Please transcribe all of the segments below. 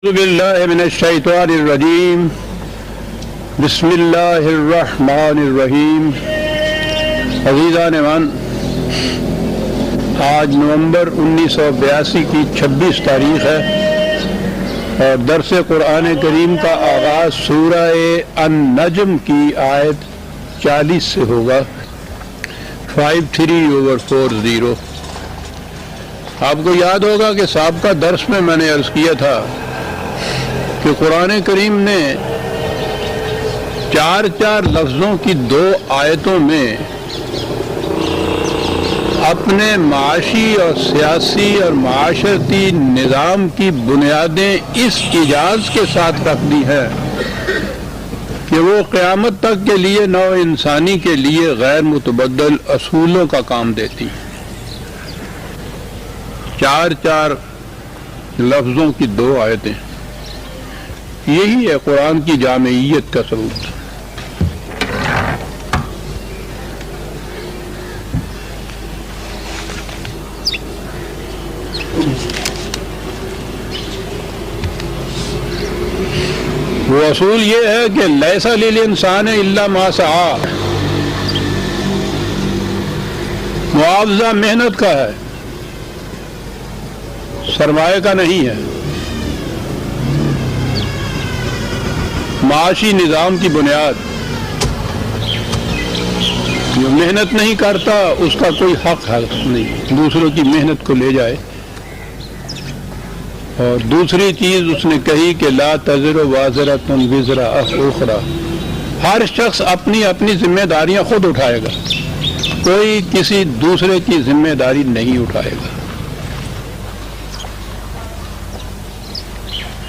اعوذ باللہ من الشیطان الرجیم بسم اللہ الرحمن الرحیم۔ عزیزان من، آج نومبر 1982 کی 26 تاریخ ہے اور درس قرآن کریم کا آغاز سورہ النجم کی آیت 40 سے ہوگا۔ 53/40۔ آپ کو یاد ہوگا کہ سابقہ درس میں نے عرض کیا تھا کہ قرآن کریم نے چار لفظوں کی 2 آیتوں میں اپنے معاشی اور سیاسی اور معاشرتی نظام کی بنیادیں اس اعجاز کے ساتھ رکھ دی ہیں کہ وہ قیامت تک کے لیے نوع انسانی کے لیے غیر متبدل اصولوں کا کام دیتی ہیں۔ 4 لفظوں کی 2 آیتیں، یہی ہے قرآن کی جامعیت کا ثبوت۔ وہ اصول یہ ہے کہ لیس للانسان الا ما سعی، معاوضہ محنت کا ہے، سرمایہ کا نہیں ہے۔ معاشی نظام کی بنیاد، جو محنت نہیں کرتا اس کا کوئی حق نہیں، دوسروں کی محنت کو لے جائے۔ اور دوسری چیز اس نے کہی کہ لا تزر وازرۃ وزر اخری، ہر شخص اپنی اپنی ذمہ داریاں خود اٹھائے گا، کوئی کسی دوسرے کی ذمہ داری نہیں اٹھائے گا۔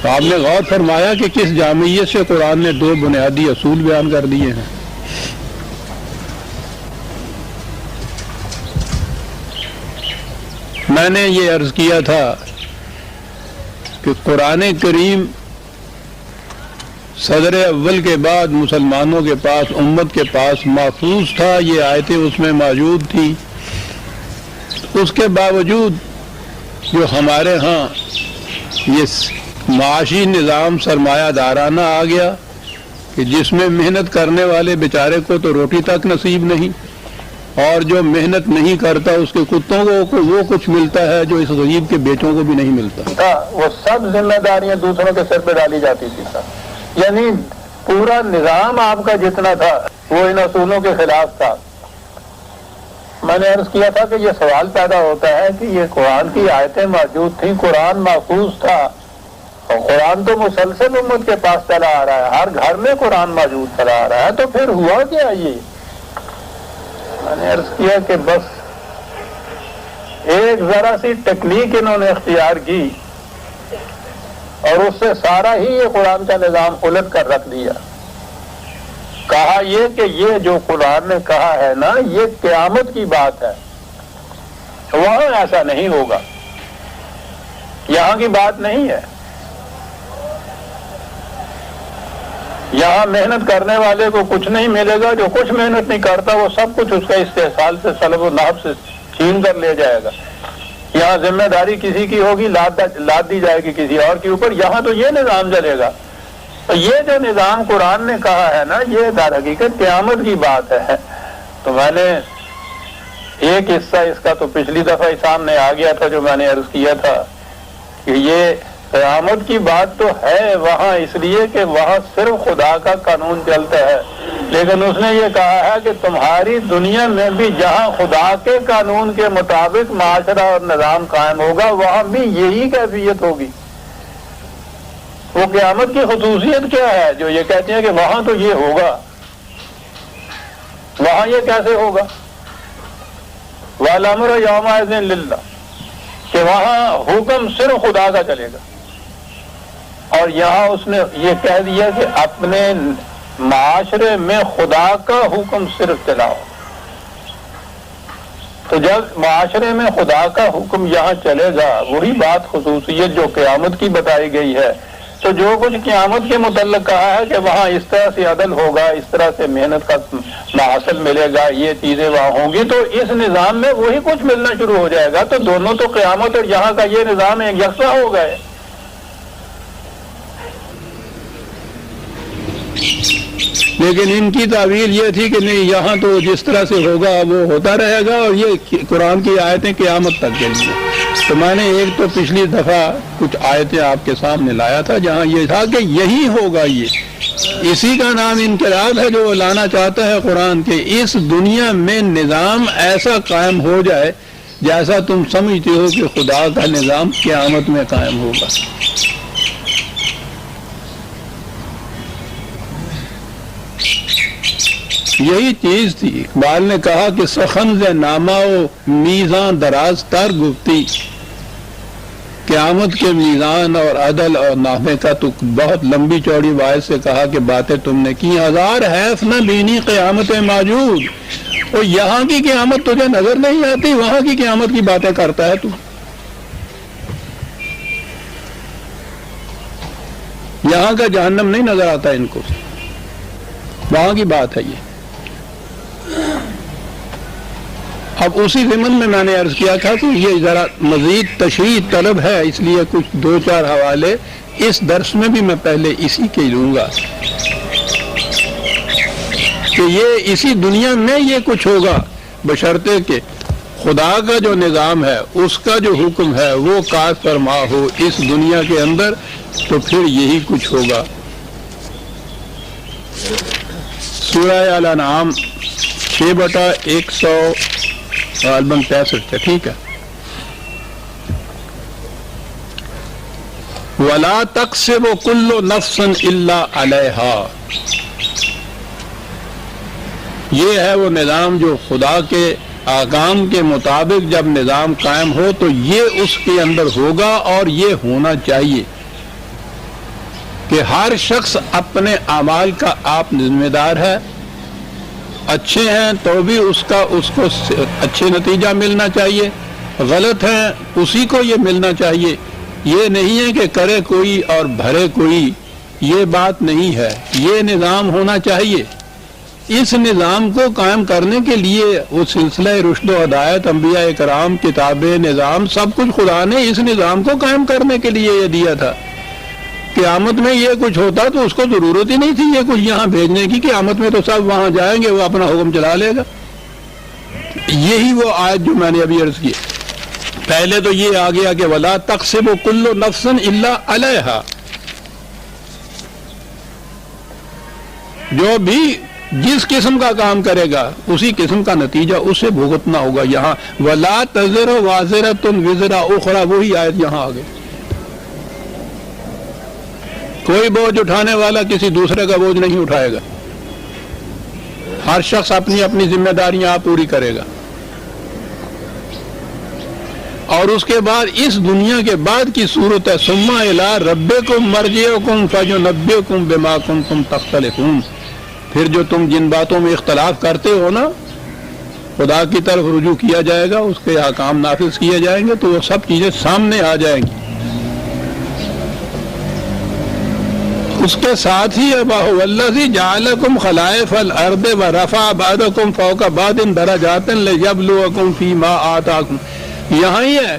تو آپ نے غور فرمایا کہ کس جامعیت سے قرآن نے 2 بنیادی اصول بیان کر دیے ہیں۔ میں نے یہ عرض کیا تھا کہ قرآن کریم صدر اول کے بعد مسلمانوں کے پاس، امت کے پاس محفوظ تھا، یہ آیتیں اس میں موجود تھیں۔ اس کے باوجود جو ہمارے ہاں یہ معاشی نظام سرمایہ دارانہ آ گیا کہ جس میں محنت کرنے والے بیچارے کو تو روٹی تک نصیب نہیں، اور جو محنت نہیں کرتا اس کے کتوں کو وہ کچھ ملتا ہے جو اس غریب کے بیٹوں کو بھی نہیں ملتا۔ وہ سب ذمہ داریاں دوسروں کے سر پہ ڈالی جاتی تھی، یعنی پورا نظام آپ کا جتنا تھا وہ ان اصولوں کے خلاف تھا۔ میں نے عرض کیا تھا کہ یہ سوال پیدا ہوتا ہے کہ یہ قرآن کی آیتیں موجود تھیں، قرآن محفوظ تھا، اور قرآن تو مسلسل امت کے پاس چلا آ رہا ہے، ہر گھر میں قرآن موجود چلا آ رہا ہے، تو پھر ہوا کیا یہ؟ میں نے عرض کیا کہ بس ایک ذرا سی ٹیکنیک انہوں نے اختیار کی اور اس سے سارا ہی یہ قرآن کا نظام الٹ کر رکھ دیا۔ کہا یہ کہ یہ جو قرآن نے کہا ہے نا، یہ قیامت کی بات ہے، وہاں ایسا نہیں ہوگا، یہاں کی بات نہیں ہے۔ یہاں محنت کرنے والے کو کچھ نہیں ملے گا، جو کچھ محنت نہیں کرتا وہ سب کچھ اس کا استحصال سے، سلب و نہب سے چھین کر لے جائے گا۔ یہاں ذمہ داری کسی کی ہوگی، لاد دی جائے گی کسی اور کے اوپر، یہاں تو یہ نظام چلے گا۔ تو یہ جو نظام قرآن نے کہا ہے نا، یہ در حقیقت قیامت کی بات ہے۔ تو میں نے ایک حصہ اس کا تو پچھلی دفعہ ہی سامنے آ گیا تھا، جو میں نے عرض کیا تھا کہ یہ قیامت کی بات تو ہے وہاں، اس لیے کہ وہاں صرف خدا کا قانون چلتا ہے، لیکن اس نے یہ کہا ہے کہ تمہاری دنیا میں بھی جہاں خدا کے قانون کے مطابق معاشرہ اور نظام قائم ہوگا، وہاں بھی یہی کیفیت ہوگی۔ وہ قیامت کی خصوصیت کیا ہے جو یہ کہتے ہیں کہ وہاں تو یہ ہوگا، وہاں یہ کیسے ہوگا؟ وَالْأَمْرُ يَوْمَئِذٍ لِلَّهِ، کہ وہاں حکم صرف خدا کا چلے گا، اور یہاں اس نے یہ کہہ دیا کہ اپنے معاشرے میں خدا کا حکم صرف چلاؤ۔ تو جب معاشرے میں خدا کا حکم یہاں چلے گا، وہی بات خصوصیت جو قیامت کی بتائی گئی ہے، تو جو کچھ قیامت کے متعلق کہا ہے کہ وہاں اس طرح سے عدل ہوگا، اس طرح سے محنت کا حاصل ملے گا، یہ چیزیں وہاں ہوں گی، تو اس نظام میں وہی کچھ ملنا شروع ہو جائے گا۔ تو دونوں تو قیامت اور یہاں کا یہ نظام ایک یکساں ہو گئے۔ لیکن ان کی تعویل یہ تھی کہ نہیں یہاں تو جس طرح سے ہوگا وہ ہوتا رہے گا اور یہ قرآن کی آیتیں قیامت تک کے لیے. تو میں نے ایک تو پچھلی دفعہ کچھ آیتیں آپ کے سامنے لایا تھا جہاں یہ تھا کہ یہی ہوگا, یہ اسی کا نام انقلاب ہے جو وہ لانا چاہتا ہے قرآن کے. اس دنیا میں نظام ایسا قائم ہو جائے جیسا تم سمجھتے ہو کہ خدا کا نظام قیامت میں قائم ہوگا. یہی چیز تھی. اقبال نے کہا کہ سخن ز نامہ و میزان دراز تر گفتی, قیامت کے میزان اور عدل اور نامے کا تو بہت لمبی چوڑی باعث سے کہا کہ باتیں تم نے کی. ہزار حیف نہ بینی قیامت موجود, اور یہاں کی قیامت تجھے نظر نہیں آتی, وہاں کی قیامت کی باتیں کرتا ہے تو. یہاں کا جہنم نہیں نظر آتا ان کو, وہاں کی بات ہے یہ. اب اسی ضمن میں نے عرض کیا تھا کہ یہ ذرا مزید تشریح طلب ہے, اس لیے کچھ 2-4 حوالے اس درس میں بھی میں پہلے اسی کے لوں گا کہ یہ اسی دنیا میں یہ کچھ ہوگا بشرطے کہ خدا کا جو نظام ہے اس کا جو حکم ہے وہ کاج فرما ہو اس دنیا کے اندر, تو پھر یہی کچھ ہوگا. سورہ الانعام 6/163 ٹھیک ہے. وَلَا تَقْسِبُ كُلُّ نَفْسٍ إِلَّا عَلَيْهَا, یہ ہے وہ نظام جو خدا کے احکام کے مطابق جب نظام قائم ہو تو یہ اس کے اندر ہوگا. اور یہ ہونا چاہیے کہ ہر شخص اپنے اعمال کا آپ ذمہ دار ہے. اچھے ہیں تو بھی اس کو اچھے نتیجہ ملنا چاہیے, غلط ہیں اسی کو یہ ملنا چاہیے. یہ نہیں ہے کہ کرے کوئی اور بھرے کوئی, یہ بات نہیں ہے. یہ نظام ہونا چاہیے. اس نظام کو قائم کرنے کے لیے وہ سلسلہ رشد و ہدایت, انبیاء کرام, کتابیں, نظام, سب کچھ خدا نے اس نظام کو قائم کرنے کے لیے یہ دیا تھا. قیامت میں یہ کچھ ہوتا تو اس کو ضرورت ہی نہیں تھی یہ کچھ یہاں بھیجنے کی. قیامت میں تو سب وہاں جائیں گے, وہ اپنا حکم چلا لے گا. یہی وہ آیت جو میں نے ابھی عرض کی. پہلے تو یہ آ گیا کہ وَلَا تَقْسِبُ كُلُّ نَفْسٍ إِلَّا عَلَيْهَا, جو بھی جس قسم کا کام کرے گا اسی قسم کا نتیجہ اسے بھگتنا ہوگا. یہاں وَلَا تَزِرُ وَازِرَةٌ وِزْرَ أُخْرَى, وہی آیت یہاں آ گئی. کوئی بوجھ اٹھانے والا کسی دوسرے کا بوجھ نہیں اٹھائے گا. ہر شخص اپنی اپنی ذمہ داریاں آپ پوری کرے گا. اور اس کے بعد اس دنیا کے بعد کی صورت ہے ثم الی ربکم مرجعکم فینبئکم بما کنتم تختلفون. پھر جو تم جن باتوں میں اختلاف کرتے ہو نا, خدا کی طرف رجوع کیا جائے گا, اس کے احکام نافذ کیے جائیں گے تو وہ سب چیزیں سامنے آ جائیں گی. اس کے ساتھ ہی وَهُوَ الَّذِي جَعَلَكُمْ خَلَائِفَ الْأَرْضِ وَرَفَعَ بَعْضَكُمْ فَوْقَ بَعْضٍ دَرَجَاتٍ لِيَبْلُوَكُمْ فِي مَا آتَاكُمْ. یہاں ہی ہے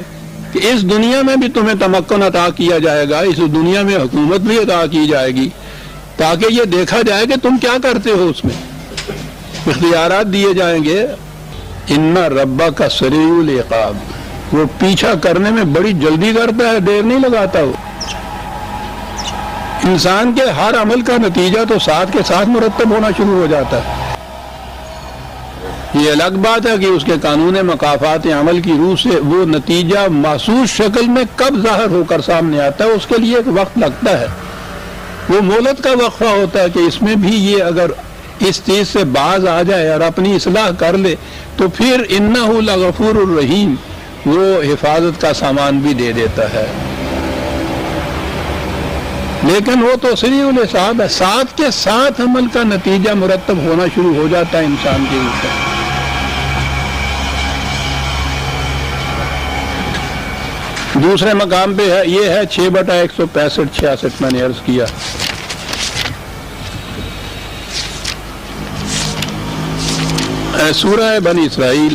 کہ اس دنیا میں بھی تمہیں تمکن عطا کیا جائے گا, اس دنیا میں حکومت بھی عطا کی جائے گی, تاکہ یہ دیکھا جائے کہ تم کیا کرتے ہو. اس میں اختیارات دیے جائیں گے. ان ربک سریع العقاب, وہ پیچھا کرنے میں بڑی جلدی کرتا ہے, دیر نہیں لگاتا. وہ انسان کے ہر عمل کا نتیجہ تو ساتھ کے ساتھ مرتب ہونا شروع ہو جاتا ہے. یہ الگ بات ہے کہ اس کے قانون مکافات عمل کی روح سے وہ نتیجہ محسوس شکل میں کب ظاہر ہو کر سامنے آتا ہے, اس کے لیے ایک وقت لگتا ہے. وہ مہلت کا وقفہ ہوتا ہے کہ اس میں بھی یہ اگر اس چیز سے باز آ جائے اور اپنی اصلاح کر لے تو پھر انہ لغفور الرحیم, وہ حفاظت کا سامان بھی دے دیتا ہے. لیکن وہ تو سریع الحساب ہے, ساتھ کے ساتھ عمل کا نتیجہ مرتب ہونا شروع ہو جاتا ہے انسان کے اوپر. دوسرے مقام پہ ہے یہ ہے 6/165-66 میں نے عرض کیا. سورہ بنی اسرائیل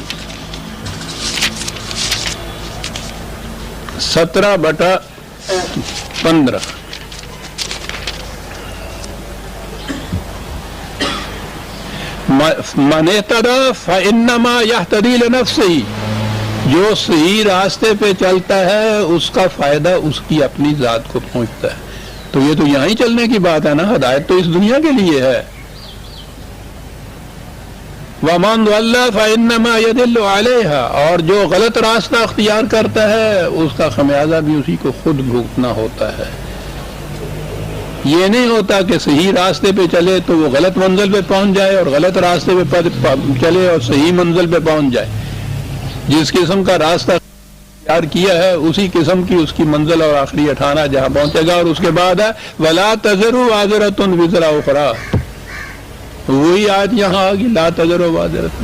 17/15. من اہتدی فانما یہتدی لنفسہ، جو صحیح راستے پہ چلتا ہے اس کا فائدہ اس کی اپنی ذات کو پہنچتا ہے. تو یہ تو یہاں ہی چلنے کی بات ہے نا، ہدایت تو اس دنیا کے لیے ہے. وَمَنْ ضَلَّ فَإِنَّمَا يَضِلُّ عَلَيْهَا، اور جو غلط راستہ اختیار کرتا ہے اس کا خمیازہ بھی اسی کو خود بھگتنا ہوتا ہے. یہ نہیں ہوتا کہ صحیح راستے پہ چلے تو وہ غلط منزل پہ پہنچ جائے، اور غلط راستے پہ چلے اور صحیح منزل پہ پہنچ جائے. جس قسم کا راستہ اختیار کیا ہے اسی قسم کی اس کی منزل اور آخری اٹھانا جہاں پہنچے گا. اور اس کے بعد ہے وَلَا تَزِرُ وَازِرَةٌ وِزْرَ أُخْرَىٰ، وہی آج یہاں آگی لا تزر وازرۃ.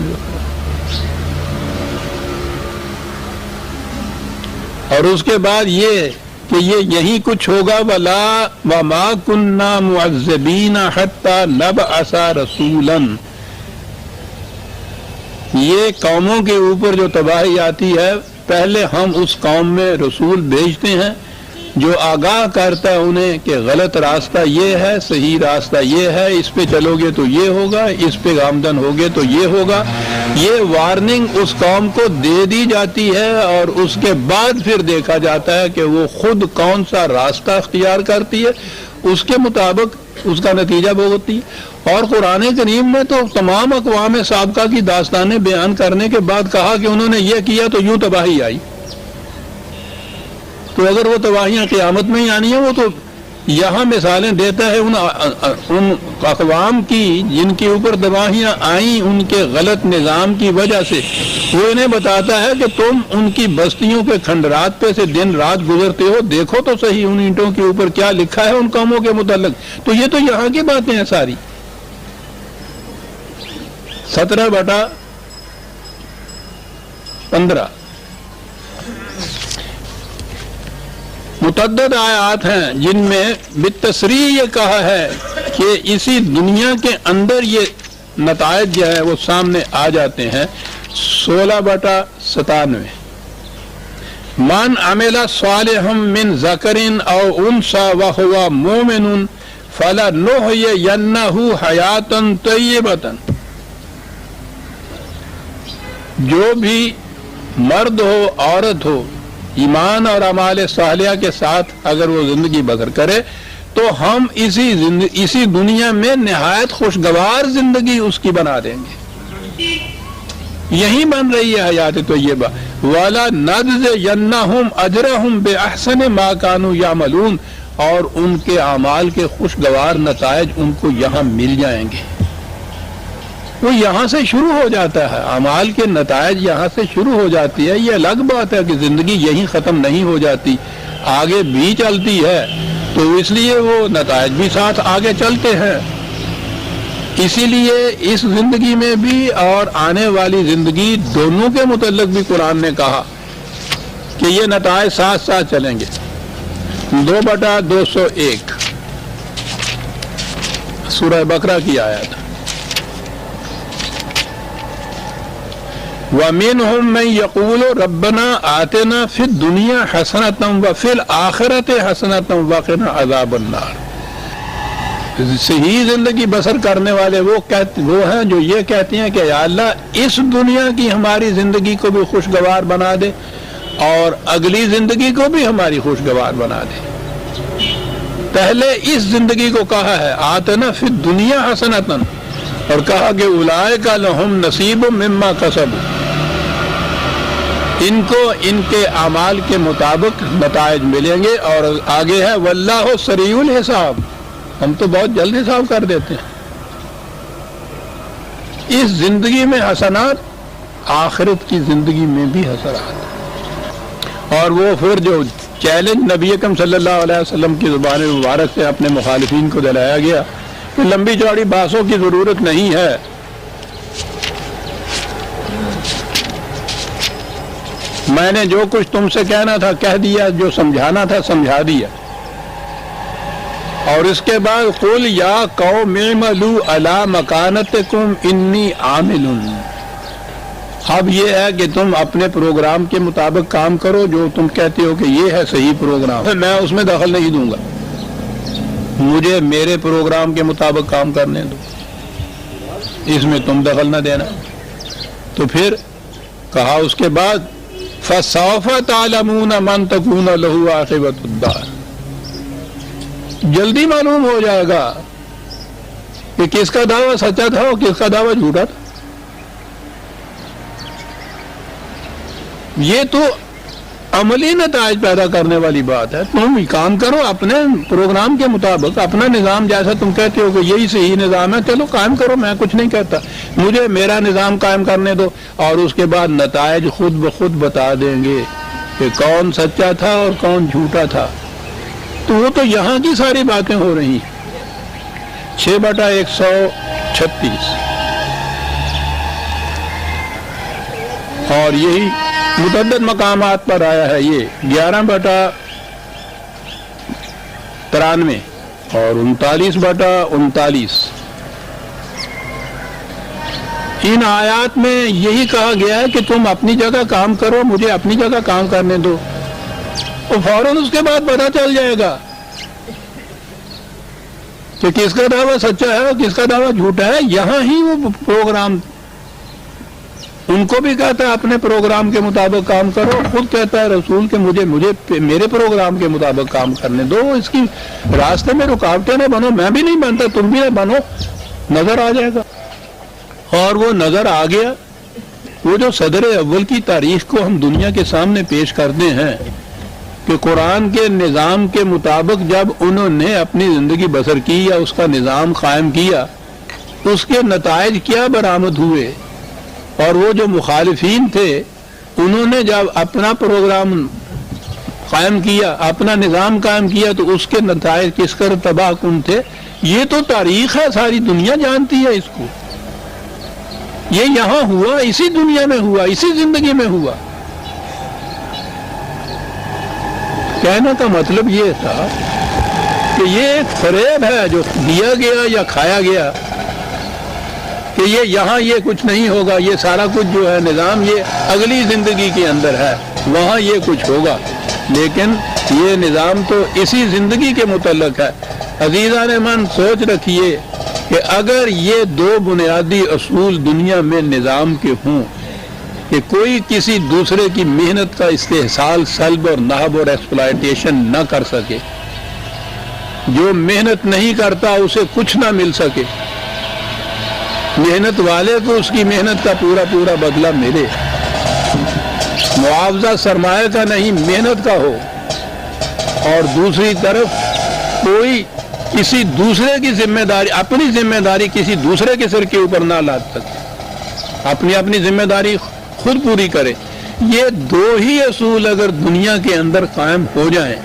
اور اس کے بعد یہ کہ یہی کچھ ہوگا، ولا وما كنا معذبین حتی نبعث رسولا. یہ قوموں کے اوپر جو تباہی آتی ہے، پہلے ہم اس قوم میں رسول بھیجتے ہیں جو آگاہ کرتا ہے انہیں کہ غلط راستہ یہ ہے، صحیح راستہ یہ ہے، اس پہ چلو گے تو یہ ہوگا، اس پہ گامزن ہوگے تو یہ ہوگا. یہ وارننگ اس قوم کو دے دی جاتی ہے، اور اس کے بعد پھر دیکھا جاتا ہے کہ وہ خود کون سا راستہ اختیار کرتی ہے، اس کے مطابق اس کا نتیجہ بھگتتی ہے. اور قرآن کریم نے تو تمام اقوام سابقہ کی داستانیں بیان کرنے کے بعد کہا کہ انہوں نے یہ کیا تو یوں تباہی آئی. تو اگر وہ تباہیاں قیامت میں ہی آنی ہیں، وہ تو یہاں مثالیں دیتا ہے ان اقوام کی جن کے اوپر تباہیاں آئیں ان کے غلط نظام کی وجہ سے. وہ انہیں بتاتا ہے کہ تم ان کی بستیوں کے کھنڈرات پہ سے دن رات گزرتے ہو، دیکھو تو صحیح ان اینٹوں کے اوپر کیا لکھا ہے ان قوموں کے متعلق. تو یہ تو یہاں کی باتیں ہیں ساری. 17/15 متعدد آیات ہیں جن میں بالتصریح یہ کہا ہے کہ اسی دنیا کے اندر یہ نتائج جو ہے وہ سامنے آ جاتے ہیں. 16/97 من عمل صالحا من ذکر او انثى وهو مؤمن فلنحيينه حیاتا طیبة. جو بھی مرد ہو عورت ہو ایمان اور اعمال صالحہ کے ساتھ اگر وہ زندگی بسر کرے تو ہم اسی دنیا میں نہایت خوشگوار زندگی اس کی بنا دیں گے. یہی بن رہی ہے حیات طیبہ. وَلَا نَجْزِيَنَّهُمْ أَجْرَهُمْ بِأَحْسَنِ مَا كَانُوا يَعْمَلُونَ، اور ان کے اعمال کے خوشگوار نتائج ان کو یہاں مل جائیں گے. وہ یہاں سے شروع ہو جاتا ہے، اعمال کے نتائج یہاں سے شروع ہو جاتی ہے. یہ الگ بات ہے کہ زندگی یہیں ختم نہیں ہو جاتی، آگے بھی چلتی ہے، تو اس لیے وہ نتائج بھی ساتھ آگے چلتے ہیں. اسی لیے اس زندگی میں بھی اور آنے والی زندگی دونوں کے متعلق بھی قرآن نے کہا کہ یہ نتائج ساتھ ساتھ چلیں گے. 2/201 سورہ بقرہ کی آیت. وَمِنْهُمْ مَنْ يَقُولُ رَبَّنَا آتِنَا فِي الدُّنْيَا حَسَنَةً وَفِي الْآخِرَةِ حَسَنَةً وَقِنَا عَذَابَ النَّارِ. صحیح زندگی بسر کرنے والے وہ ہیں جو یہ کہتے ہیں کہ یا اللہ اس دنیا کی ہماری زندگی کو بھی خوشگوار بنا دے اور اگلی زندگی کو بھی ہماری خوشگوار بنا دے. پہلے اس زندگی کو کہا ہے آتنا فی الدنیا حسنۃ، اور کہا کہ اولئک لہم نصیب مما کسبوا، ان کو ان کے اعمال کے مطابق نتائج ملیں گے. اور آگے ہے واللہ سریع الحساب، ہم تو بہت جلد حساب کر دیتے ہیں. اس زندگی میں حسنات، آخرت کی زندگی میں بھی حسنات. اور وہ پھر جو چیلنج نبی اکرم صلی اللہ علیہ وسلم کی زبان مبارک سے اپنے مخالفین کو دلایا گیا کہ لمبی چوڑی بحثوں کی ضرورت نہیں ہے، میں نے جو کچھ تم سے کہنا تھا کہہ دیا، جو سمجھانا تھا سمجھا دیا. اور اس کے بعد قل یا قوم اعملوا علی مکانتکم انی عامل. اب یہ ہے کہ تم اپنے پروگرام کے مطابق کام کرو، جو تم کہتے ہو کہ یہ ہے صحیح پروگرام، میں اس میں دخل نہیں دوں گا، مجھے میرے پروگرام کے مطابق کام کرنے دو. اس میں تم دخل نہ دینا. تو پھر کہا اس کے بعد فَسَوْفَ تَعْلَمُونَ مَنْ تَكُونَ لَهُ عَاقِبَةُ الدَّارِ، جلدی معلوم ہو جائے گا کہ کس کا دعویٰ سچا تھا اور کس کا دعویٰ جھوٹا تھا. یہ تو عملی نتائج پیدا کرنے والی بات ہے. تم کام کرو اپنے پروگرام کے مطابق، اپنا نظام جیسا تم کہتے ہو کہ یہی صحیح نظام ہے، چلو قائم کرو، میں کچھ نہیں کہتا، مجھے میرا نظام قائم کرنے دو، اور اس کے بعد نتائج خود بخود بتا دیں گے کہ کون سچا تھا اور کون جھوٹا تھا. تو وہ تو یہاں کی ساری باتیں ہو رہی ہیں. 6/136 اور یہی متعدد مقامات پر آیا ہے. یہ 11/93 اور 39/39. ان آیات میں یہی کہا گیا ہے کہ تم اپنی جگہ کام کرو، مجھے اپنی جگہ کام کرنے دو، اور فوراً اس کے بعد پتہ چل جائے گا کہ کس کا دعویٰ سچا ہے اور کس کا دعویٰ جھوٹا ہے. یہاں ہی وہ پروگرام ان کو بھی کہتا ہے اپنے پروگرام کے مطابق کام کرو، خود کہتا ہے رسول کہ مجھے میرے پروگرام کے مطابق کام کرنے دو. اس کی راستے میں رکاوٹیں نہ بنو، میں بھی نہیں بنتا، تم بھی نہ بنو، نظر آ جائے گا. اور وہ نظر آ گیا. وہ جو صدر اول کی تاریخ کو ہم دنیا کے سامنے پیش کرتے ہیں کہ قرآن کے نظام کے مطابق جب انہوں نے اپنی زندگی بسر کی یا اس کا نظام قائم کیا، اس کے نتائج کیا برآمد ہوئے. اور وہ جو مخالفین تھے انہوں نے جب اپنا پروگرام قائم کیا، اپنا نظام قائم کیا، تو اس کے نتائج کس قدر تباہ کن تھے. یہ تو تاریخ ہے، ساری دنیا جانتی ہے اس کو. یہ یہاں ہوا، اسی دنیا میں ہوا، اسی زندگی میں ہوا. کہنے کا مطلب یہ تھا کہ یہ ایک فریب ہے جو دیا گیا یا کھایا گیا کہ یہ یہاں یہ کچھ نہیں ہوگا، یہ سارا کچھ جو ہے نظام یہ اگلی زندگی کے اندر ہے، وہاں یہ کچھ ہوگا. لیکن یہ نظام تو اسی زندگی کے متعلق ہے. عزیزان من سوچ رکھیے کہ اگر یہ دو بنیادی اصول دنیا میں نظام کے ہوں کہ کوئی کسی دوسرے کی محنت کا استحصال، سلب اور نہب اور ایکسپلائٹیشن نہ کر سکے، جو محنت نہیں کرتا اسے کچھ نہ مل سکے، محنت والے کو اس کی محنت کا پورا پورا بدلہ ملے، معاوضہ سرمایہ کا نہیں محنت کا ہو، اور دوسری طرف کوئی کسی دوسرے کی ذمہ داری، اپنی ذمہ داری کسی دوسرے کے سر کے اوپر نہ لاد سکے، اپنی ذمہ داری خود پوری کرے. یہ دو ہی اصول اگر دنیا کے اندر قائم ہو جائیں،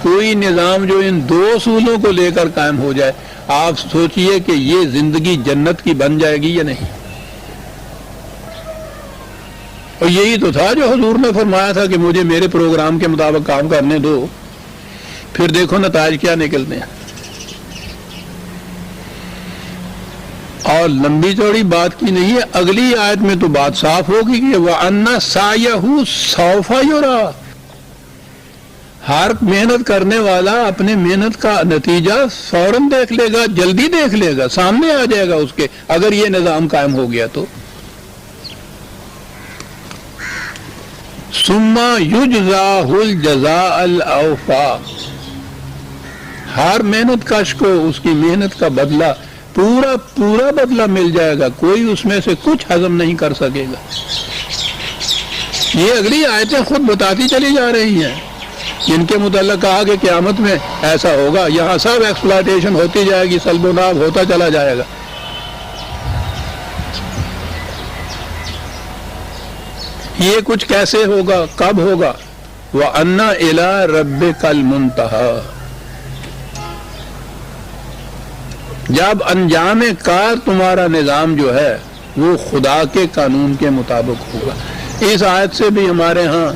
کوئی نظام جو ان دو اصولوں کو لے کر قائم ہو جائے، آپ سوچئے کہ یہ زندگی جنت کی بن جائے گی یا نہیں. اور یہی تو تھا جو حضور نے فرمایا تھا کہ مجھے میرے پروگرام کے مطابق کام کرنے دو. پھر دیکھو نتائج کیا نکلتے ہیں. اور لمبی چوڑی بات کی نہیں ہے، اگلی آیت میں تو بات صاف ہوگی کہ وَأَنَّ سَعْيَهُ سَوْفَ يُرَىٰ. ہر محنت کرنے والا اپنے محنت کا نتیجہ فوراً دیکھ لے گا، جلدی دیکھ لے گا، سامنے آ جائے گا اس کے، اگر یہ نظام قائم ہو گیا تو. ثُمَّ يُجْزَاهُ الْجَزَاءَ الْأَوْفَىٰ. ہر محنت کش کو اس کی محنت کا بدلہ، پورا پورا بدلہ مل جائے گا، کوئی اس میں سے کچھ ہضم نہیں کر سکے گا. یہ اگلی آیتیں خود بتاتی چلی جا رہی ہیں جن کے متعلق کہا کہ قیامت میں ایسا ہوگا. یہاں سب ایکسپلائٹیشن ہوتی جائے گی، سلب و ناب ہوتا چلا جائے گا. یہ کچھ کیسے ہوگا، کب ہوگا؟ وَأَنَّ إِلَىٰ رَبِّكَ الْمُنتَهَىٰ. جب انجام کار تمہارا نظام جو ہے وہ خدا کے قانون کے مطابق ہوگا. اس آیت سے بھی ہمارے ہاں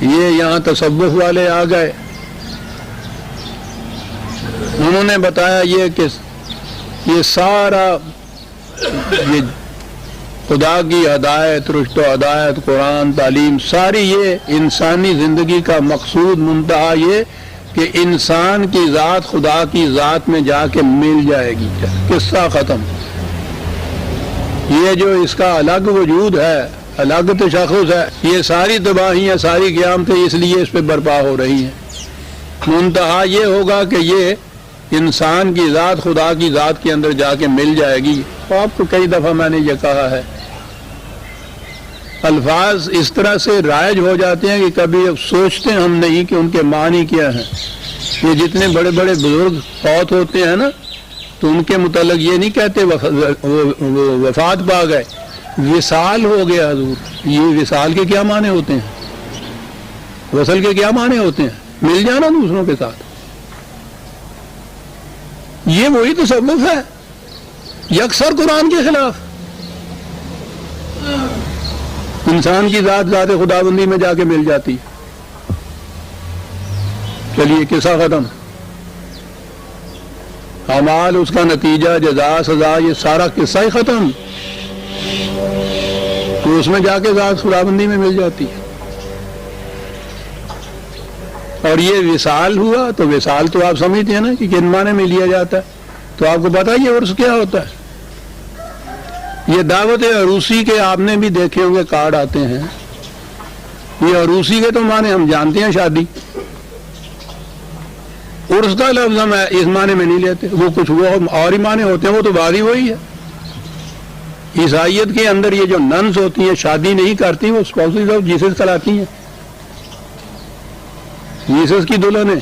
یہ یہاں تصوف والے آ گئے. انہوں نے بتایا یہ کہ یہ سارا یہ خدا کی ہدایت، رشد و ہدایت، قرآن، تعلیم، ساری یہ انسانی زندگی کا مقصود منتہا یہ کہ انسان کی ذات خدا کی ذات میں جا کے مل جائے گی. قصہ ختم. یہ جو اس کا الگ وجود ہے، الگ تشخص ہے، یہ ساری تباہیاں، ساری قیامتیں اس لیے اس پہ برپا ہو رہی ہیں۔ منتہا یہ ہوگا کہ یہ انسان کی ذات خدا کی ذات کے اندر جا کے مل جائے گی۔ آپ کو کئی دفعہ میں نے یہ کہا ہے، الفاظ اس طرح سے رائج ہو جاتے ہیں کہ کبھی سوچتے ہم نہیں کہ ان کے معنی کیا ہیں۔ یہ جتنے بڑے بڑے بزرگ فوت ہوتے ہیں نا، تو ان کے متعلق یہ نہیں کہتے وفات پا گئے، وصال ہو گیا حضور۔ یہ وصال کے کیا معنی ہوتے ہیں؟ وصل کے کیا معنی ہوتے ہیں؟ مل جانا دوسروں کے ساتھ۔ یہ وہی تصوف ہے، یکسر قرآن کے خلاف۔ انسان کی ذات ذات خداوندی میں جا کے مل جاتی۔ چلیے قصہ ختم، اعمال، اس کا نتیجہ، جزا، سزا، یہ سارا قصہ ہی ختم۔ تو اس میں جا کے ذات خداوندی میں مل جاتی ہے۔ اور یہ وصال ہوا، تو وصال تو آپ سمجھتے ہیں نا کہ کن معنی میں لیا جاتا ہے۔ تو آپ کو پتا یہ عرس کیا ہوتا ہے؟ یہ دعوت عروسی کے آپ نے بھی دیکھے ہوئے کارڈ آتے ہیں۔ یہ عروسی کے تو معنی ہم جانتے ہیں، شادی۔ عرس کا لفظ ہم اس معنی میں نہیں لیتے، وہ کچھ وہ اور ہی معنی ہوتے ہیں، وہ تو بات ہی وہی ہے۔ عیسائیت کے اندر یہ جو ننس ہوتی ہیں، شادی نہیں کرتی، وہ اسپاؤسز آف جیسس کراتی ہیں، جیسس کی دلہن ہے۔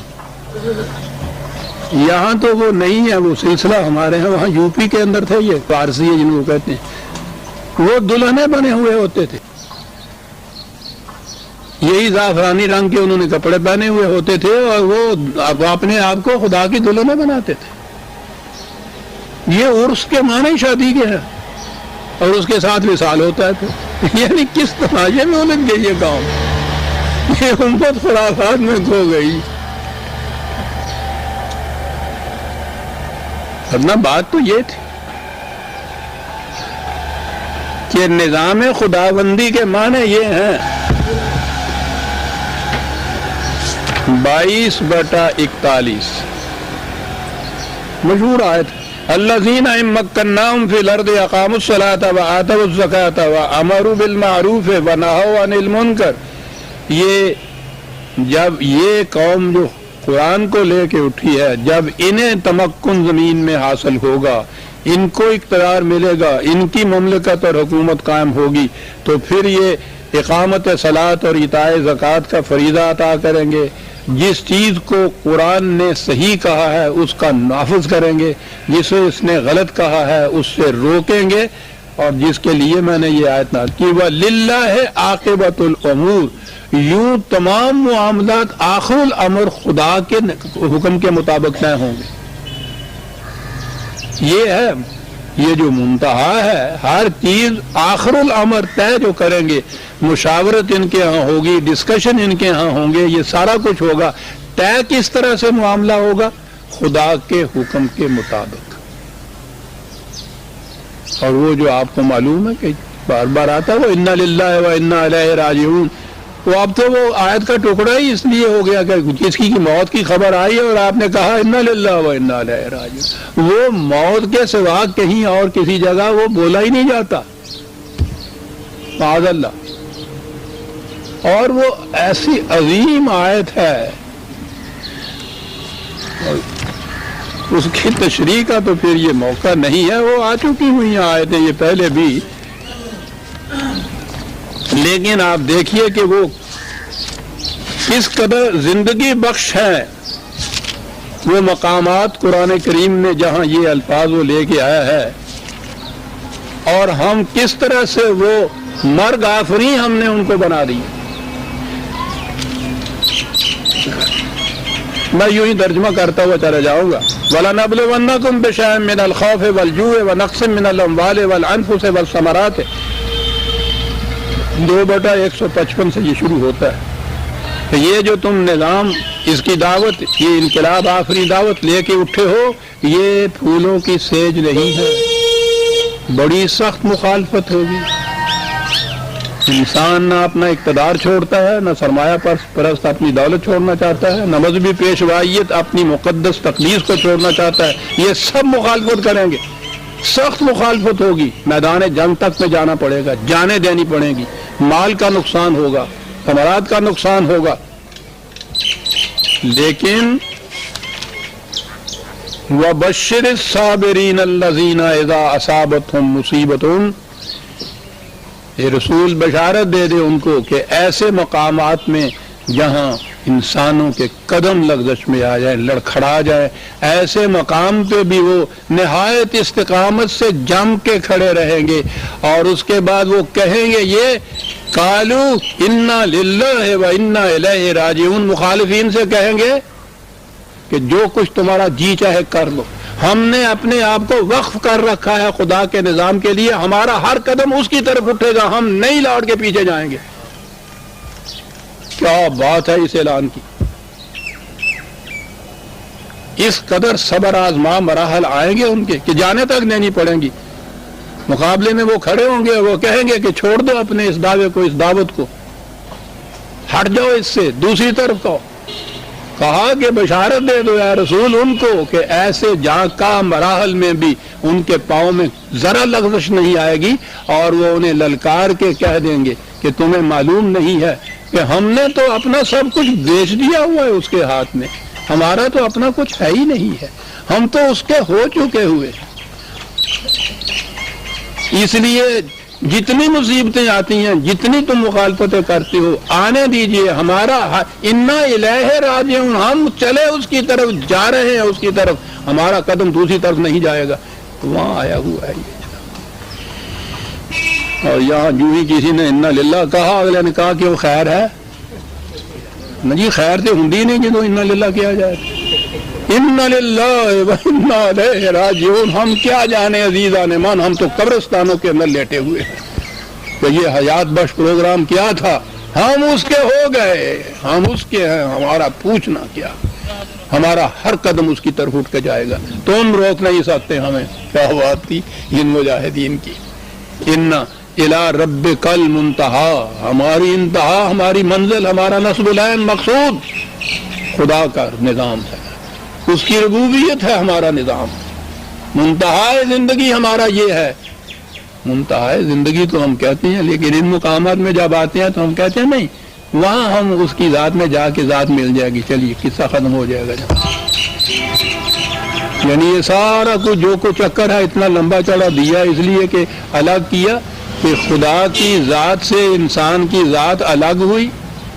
یہاں تو وہ نہیں ہے، وہ سلسلہ ہمارے ہیں، وہاں یو پی کے اندر تھے، یہ فارسی ہے جن کو کہتے ہیں، وہ دلہنے بنے ہوئے ہوتے تھے، یہی زعفرانی رنگ کے انہوں نے کپڑے پہنے ہوئے ہوتے تھے، اور وہ اپنے آپ کو خدا کی دلہنیں بناتے تھے۔ یہ عرس کے معنی شادی کے ہیں، اور اس کے ساتھ وصال ہوتا ہے۔ تو یعنی کس تماشے میں الجھ گئی یہ قوم، یہ امت خرافات میں کھو گئی۔ ورنہ بات تو یہ تھی کہ نظام خداوندی کے معنی یہ ہیں، 22/41 مشہور آیت، الذین ان مکناہم فی الارض اقاموا الصلاۃ وآتوا الزکاۃ وامروا بالمعروف ونہوا عن المنکر۔ یہ جب یہ قوم جو قرآن کو لے کے اٹھی ہے، جب انہیں تمکن زمین میں حاصل ہوگا، ان کو اقتدار ملے گا، ان کی مملکت اور حکومت قائم ہوگی، تو پھر یہ اقامت صلاۃ اور ایتاء زکوٰۃ کا فریضہ عطا کریں گے۔ جس چیز کو قرآن نے صحیح کہا ہے اس کا نافذ کریں گے، جسے اس نے غلط کہا ہے اس سے روکیں گے، اور جس کے لیے میں نے یہ آیت نازل کی، وَلِلَّهِ عَاقِبَةُ الْأُمُورِ، یوں تمام معاملات آخر الامر خدا کے حکم کے مطابق طے ہوں گے۔ یہ ہے، یہ جو منتہا ہے، ہر چیز آخر الامر طے جو کریں گے، مشاورت ان کے ہاں ہوگی، ڈسکشن ان کے ہاں ہوں گے، یہ سارا کچھ ہوگا۔ طے کس طرح سے معاملہ ہوگا؟ خدا کے حکم کے مطابق۔ اور وہ جو آپ کو معلوم ہے کہ بار بار آتا ہے، وہ انا للہ و انا الیہ راجعون، وہ اب تو وہ آیت کا ٹکڑا ہی اس لیے ہو گیا کہ کسی کی موت کی خبر آئی اور آپ نے کہا انا للہ و انا الیہ راجعون۔ وہ موت کے سوا کہیں اور کسی جگہ وہ بولا ہی نہیں جاتا، معاذ اللہ۔ اور وہ ایسی عظیم آیت ہے، اس کی تشریح کا تو پھر یہ موقع نہیں ہے، وہ آ چکی ہوئی آیتیں یہ پہلے بھی، لیکن آپ دیکھیے کہ وہ کس قدر زندگی بخش ہے وہ مقامات قرآن کریم میں جہاں یہ الفاظ وہ لے کے آیا ہے، اور ہم کس طرح سے وہ مرگ آفری ہم نے ان کو بنا دی۔ میں یوں ہی ترجمہ کرتا ہوا چلا جاؤں گا، وَلَنَبْلُوَنَّكُمْ بِشَيْءٍ مِّنَ الْخَوْفِ وَالْجُوعِ وَنَقْصٍ مِّنَ الْأَمْوَالِ وَالْأَنفُسِ وَالثَّمَرَاتِ، 2/155 سے یہ شروع ہوتا ہے کہ یہ جو تم نظام، اس کی دعوت، یہ انقلاب آفری دعوت لے کے اٹھے ہو، یہ پھولوں کی سیج نہیں ہے، بڑی سخت مخالفت ہوگی۔ انسان نہ اپنا اقتدار چھوڑتا ہے، نہ سرمایہ پرست اپنی دولت چھوڑنا چاہتا ہے، نہ مذہبی پیشوائیت اپنی مقدس تقدیس کو چھوڑنا چاہتا ہے، یہ سب مخالفت کریں گے۔ سخت مخالفت ہوگی، میدان جنگ تک میں جانا پڑے گا، جانیں دینی پڑیں گی، مال کا نقصان ہوگا، ثمرات کا نقصان ہوگا، لیکن وَبَشِّرِ الصَّابِرِينَ الَّذِينَ إِذَا أَصَابَتْهُمْ مُصِيبَةٌ، یہ رسول بشارت دے دے ان کو کہ ایسے مقامات میں جہاں انسانوں کے قدم لغزش میں آ جائیں، لڑکھڑا جائیں، ایسے مقام پہ بھی وہ نہایت استقامت سے جم کے کھڑے رہیں گے، اور اس کے بعد وہ کہیں گے یہ قالوا انا للہ و انا الیہ راجعون، مخالفین سے کہیں گے کہ جو کچھ تمہارا جی چاہے کر لو، ہم نے اپنے آپ کو وقف کر رکھا ہے خدا کے نظام کے لیے، ہمارا ہر قدم اس کی طرف اٹھے گا، ہم نہیں لوٹ کے پیچھے جائیں گے۔ کیا بات ہے اس اعلان کی! اس قدر صبر آزما مراحل آئیں گے ان کے کہ جانے تک دینی پڑیں گی، مقابلے میں وہ کھڑے ہوں گے، وہ کہیں گے کہ چھوڑ دو اپنے اس دعوے کو، اس دعوت کو، ہٹ جاؤ اس سے، دوسری طرف کو کہا کہ بشارت دے دو یا رسول ان کو کہ ایسے جہاں کا مراحل میں بھی ان کے پاؤں میں ذرا لغزش نہیں آئے گی، اور وہ انہیں للکار کے کہہ دیں گے کہ تمہیں معلوم نہیں ہے کہ ہم نے تو اپنا سب کچھ بیچ دیا ہوا ہے اس کے ہاتھ میں، ہمارا تو اپنا کچھ ہے ہی نہیں ہے، ہم تو اس کے ہو چکے ہوئے۔ اس لیے جتنی مصیبتیں آتی ہیں، جتنی تم مخالفتیں کرتے ہو، آنے دیجئے، ہمارا انا الیہ راجعون، ہم چلے اس کی طرف، جا رہے ہیں اس کی طرف، ہمارا قدم دوسری طرف نہیں جائے گا۔ وہاں آیا ہوا ہے یہ، اور یہاں جو ہی کسی نے انا للہ کہا، اگلے نے کہا کہ وہ خیر ہے، نہ جی خیر سے ہندی نہیں جدو انا للہ کیا جائے، انا للہ و انا الیہ راجعون، ہم کیا جانے عزیزان من، ہم تو قبرستانوں کے اندر لیٹے ہوئے ہیں کہ یہ حیات بخش پروگرام کیا تھا، ہم اس کے ہو گئے، ہم اس کے ہیں، ہمارا پوچھنا کیا، ہمارا ہر قدم اس کی طرف اٹھ کے جائے گا، تم روک نہیں سکتے ہمیں۔ کیا بات تھی ان مجاہدین کی! انا الی ربک المنتہا، ہماری انتہا، ہماری منزل، ہمارا نصب العین مقصود خدا کا نظام ہے، اس کی ربوبیت ہے ہمارا نظام، منتہا زندگی ہمارا یہ ہے۔ منتہا زندگی تو ہم کہتے ہیں، لیکن ان مقامات میں جب آتے ہیں تو ہم کہتے ہیں نہیں، وہاں ہم اس کی ذات میں جا کے ذات مل جائے گی، چلیے قصہ ختم ہو جائے گا جہاں۔ یعنی یہ سارا کچھ جو کچھ چکر ہے اتنا لمبا چڑھا دیا اس لیے کہ الگ کیا کہ خدا کی ذات سے انسان کی ذات الگ ہوئی،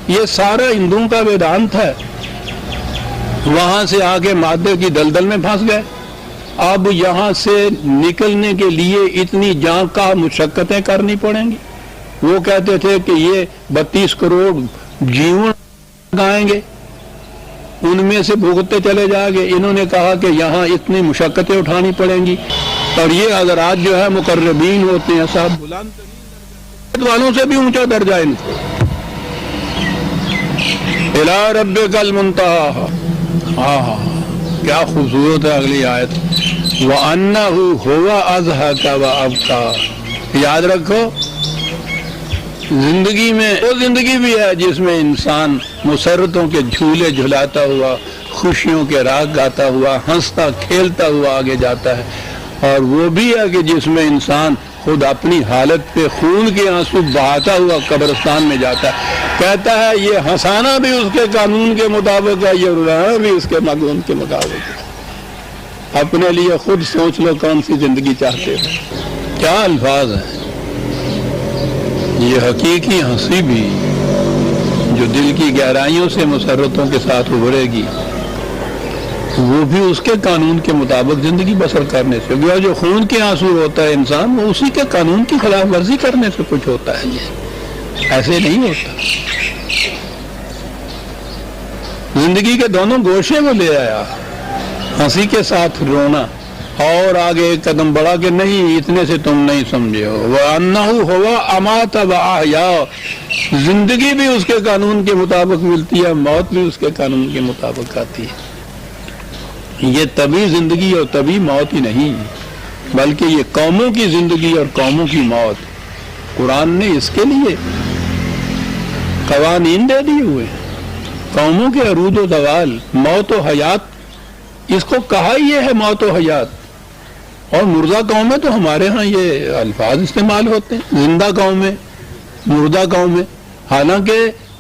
یہ سارا ہندوؤں کا ویدانت ہے۔ وہاں سے آگے مادے کی دلدل میں پھنس گئے، اب یہاں سے نکلنے کے لیے اتنی جان کا مشقتیں کرنی پڑیں گی۔ وہ کہتے تھے کہ یہ 32 کروڑ جیون لگائیں گے، ان میں سے بھگتتے چلے جائیں گے، انہوں نے کہا کہ یہاں اتنی مشقتیں اٹھانی پڑیں گی، اور یہ حضرات جو ہے مقربین ہوتے ہیں، صاحب بلند والوں سے بھی اونچا درجہ ان کو۔ الی ربک المنتہا، کیا خوبصورت ہے اگلی آیت، وَأَنَّهُ هُوَ أَضْحَكَ وَأَبْكَىٰ۔ یاد رکھو زندگی میں وہ زندگی بھی ہے جس میں انسان مسرتوں کے جھولے جھلاتا ہوا، خوشیوں کے راگ گاتا ہوا، ہنستا کھیلتا ہوا آگے جاتا ہے، اور وہ بھی ہے کہ جس میں انسان خود اپنی حالت پہ خون کے آنسو بہاتا ہوا قبرستان میں جاتا ہے، کہتا ہے یہ ہنسانا بھی اس کے قانون کے مطابق ہے، یہ رلانا بھی اس کے قانون کے مطابق ہے۔ اپنے لیے خود سوچ لو کون سی زندگی چاہتے ہو۔ کیا الفاظ ہیں! یہ حقیقی ہنسی بھی جو دل کی گہرائیوں سے مسرتوں کے ساتھ ابھرے گی، وہ بھی اس کے قانون کے مطابق زندگی بسر کرنے سے، جو خون کے آنسو ہوتا ہے انسان، وہ اسی کے قانون کی خلاف ورزی کرنے سے کچھ ہوتا ہے، ایسے نہیں ہوتا۔ زندگی کے دونوں گوشے میں لے آیا، ہنسی کے ساتھ رونا، اور آگے ایک قدم بڑھا کہ نہیں اتنے سے تم نہیں سمجھے ہو، وَأَنَّهُ هُوَ أَمَاتَ وَأَحْيَا، زندگی بھی اس کے قانون کے مطابق ملتی ہے، موت بھی اس کے قانون کے مطابق آتی ہے۔ یہ تبھی زندگی اور تبھی موت ہی نہیں، بلکہ یہ قوموں کی زندگی اور قوموں کی موت، قرآن نے اس کے لیے قوانین دے دیے ہوئے، قوموں کے عروج و زوال، موت و حیات، اس کو کہا یہ ہے موت و حیات، اور مردہ قوم میں تو ہمارے ہاں یہ الفاظ استعمال ہوتے ہیں، زندہ قوم میں، مردہ قوم میں، حالانکہ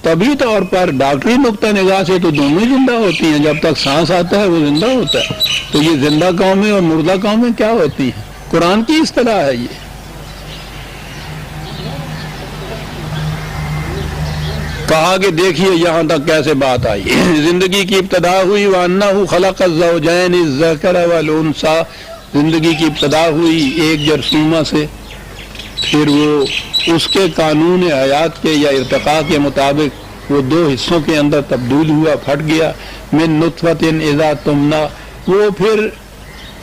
طبی طور پر ڈاکٹری نقطہ نگاہ سے تو دونوں ہی زندہ ہوتی ہیں، جب تک سانس آتا ہے وہ زندہ ہوتا ہے۔ تو یہ زندہ قومیں اور مردہ قومیں کیا ہوتی ہیں؟ قرآن کی اصطلاح ہے یہ۔ کہا کہ دیکھیے یہاں تک کیسے بات آئی، زندگی کی ابتدا ہوئی وَأَنَّهُ خَلَقَ الزَّوْجَيْنِ الذَّكَرَ وَالْأُنثَىٰ، زندگی کی ابتدا ہوئی ایک جرثومہ سے، پھر وہ اس کے قانون حیات کے یا ارتقاء کے مطابق وہ دو حصوں کے اندر تبدیل ہوا، پھٹ گیا، من نطفۃ اذا تمنا، وہ پھر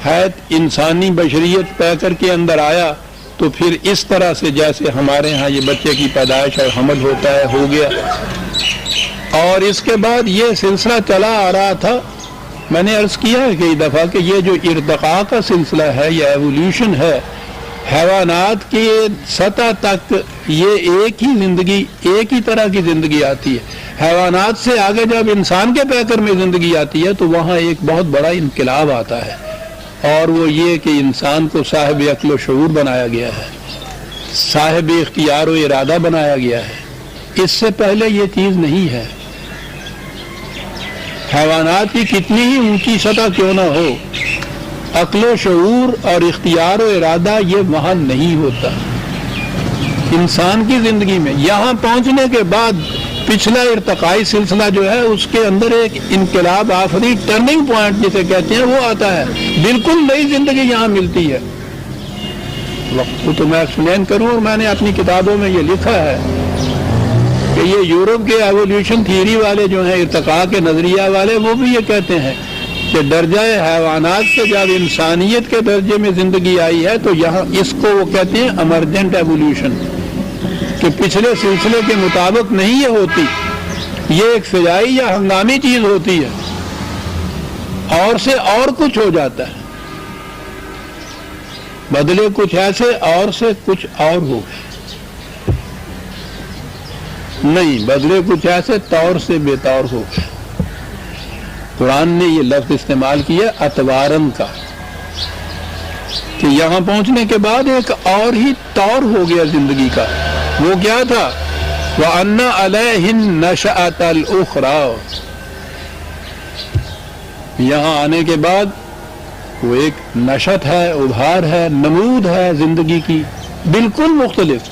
حیات انسانی بشریت پیکر کے اندر آیا، تو پھر اس طرح سے جیسے ہمارے ہاں یہ بچے کی پیدائش اور حمل ہوتا ہے ہو گیا، اور اس کے بعد یہ سلسلہ چلا آ رہا تھا۔ میں نے عرض کیا ہے کئی دفعہ کہ یہ جو ارتقاء کا سلسلہ ہے یا ایولیوشن ہے، حیوانات کی سطح تک یہ ایک ہی زندگی، ایک ہی طرح کی زندگی آتی ہے۔ حیوانات سے آگے جب انسان کے پیکر میں زندگی آتی ہے تو وہاں ایک بہت بڑا انقلاب آتا ہے، اور وہ یہ کہ انسان کو صاحب عقل و شعور بنایا گیا ہے، صاحب اختیار و ارادہ بنایا گیا ہے۔ اس سے پہلے یہ چیز نہیں ہے۔ حیوانات کی کتنی ہی اونچی سطح کیوں نہ ہو، عقل و شعور اور اختیار و ارادہ یہ وہاں نہیں ہوتا۔ انسان کی زندگی میں یہاں پہنچنے کے بعد پچھلا ارتقائی سلسلہ جو ہے اس کے اندر ایک انقلاب آفری ٹرننگ پوائنٹ جسے کہتے ہیں وہ آتا ہے، بالکل نئی زندگی یہاں ملتی ہے۔ وقت کو تو میں ایکسپلین کروں، اور میں نے اپنی کتابوں میں یہ لکھا ہے کہ یہ یورپ کے ایولیوشن تھیوری والے جو ہیں، ارتقاء کے نظریہ والے، وہ بھی یہ کہتے ہیں کہ درجہ حیوانات سے جب انسانیت کے درجے میں زندگی آئی ہے تو یہاں اس کو وہ کہتے ہیں ایمرجنٹ ایولیوشن، کہ پچھلے سلسلے کے مطابق نہیں یہ ہوتی، یہ ایک فضائی یا ہنگامی چیز ہوتی ہے، اور سے اور کچھ ہو جاتا ہے، بدلے کچھ ایسے اور سے کچھ اور ہو گئے، نہیں بدلے کچھ ایسے طور سے بے طور ہو گئے۔ قرآن نے یہ لفظ استعمال کیا اتوارن کا، کہ یہاں پہنچنے کے بعد ایک اور ہی طور ہو گیا زندگی کا۔ وہ کیا تھا؟ وَأَنَّ عَلَيْهِ النَّشَأَةَ الْأُخْرَى، یہاں آنے کے بعد وہ ایک نشأت ہے، ابھار ہے، نمود ہے زندگی کی بالکل مختلف،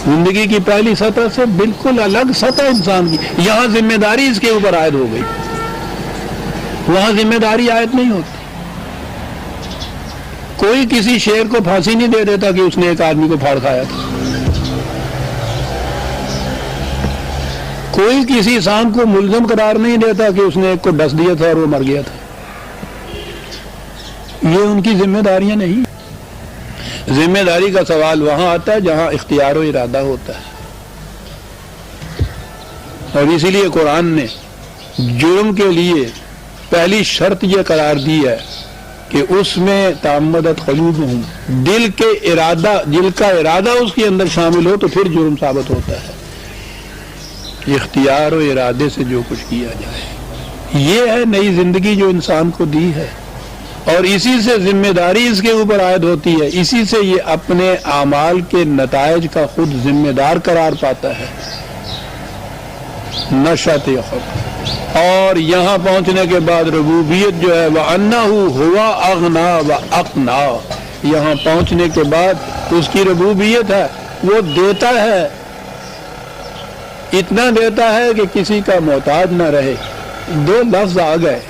زندگی کی پہلی سطح سے بالکل الگ سطح انسان کی۔ یہاں ذمہ داری اس کے اوپر عائد ہو گئی، وہاں ذمہ داری عائد نہیں ہوتی۔ کوئی کسی شیر کو پھانسی نہیں دے دیتا کہ اس نے ایک آدمی کو پھاڑ کھایا تھا، کوئی کسی سانپ کو ملزم قرار نہیں دیتا کہ اس نے ایک کو ڈس دیا تھا اور وہ مر گیا تھا۔ یہ ان کی ذمہ داریاں نہیں۔ ذمہ داری کا سوال وہاں آتا ہے جہاں اختیار و ارادہ ہوتا ہے، اور اسی لیے قرآن نے جرم کے لیے پہلی شرط یہ قرار دی ہے کہ اس میں تعمدت قلوبہم، دل کا ارادہ اس کے اندر شامل ہو تو پھر جرم ثابت ہوتا ہے۔ اختیار و ارادے سے جو کچھ کیا جائے، یہ ہے نئی زندگی جو انسان کو دی ہے، اور اسی سے ذمہ داری اس کے اوپر عائد ہوتی ہے، اسی سے یہ اپنے اعمال کے نتائج کا خود ذمہ دار قرار پاتا ہے۔ نشأت خود، اور یہاں پہنچنے کے بعد ربوبیت جو ہے وَأَنَّهُ هُوَ أَغْنَى وَأَقْنَى، یہاں پہنچنے کے بعد اس کی ربوبیت ہے، وہ دیتا ہے، اتنا دیتا ہے کہ کسی کا محتاج نہ رہے۔ دو لفظ آ گئے،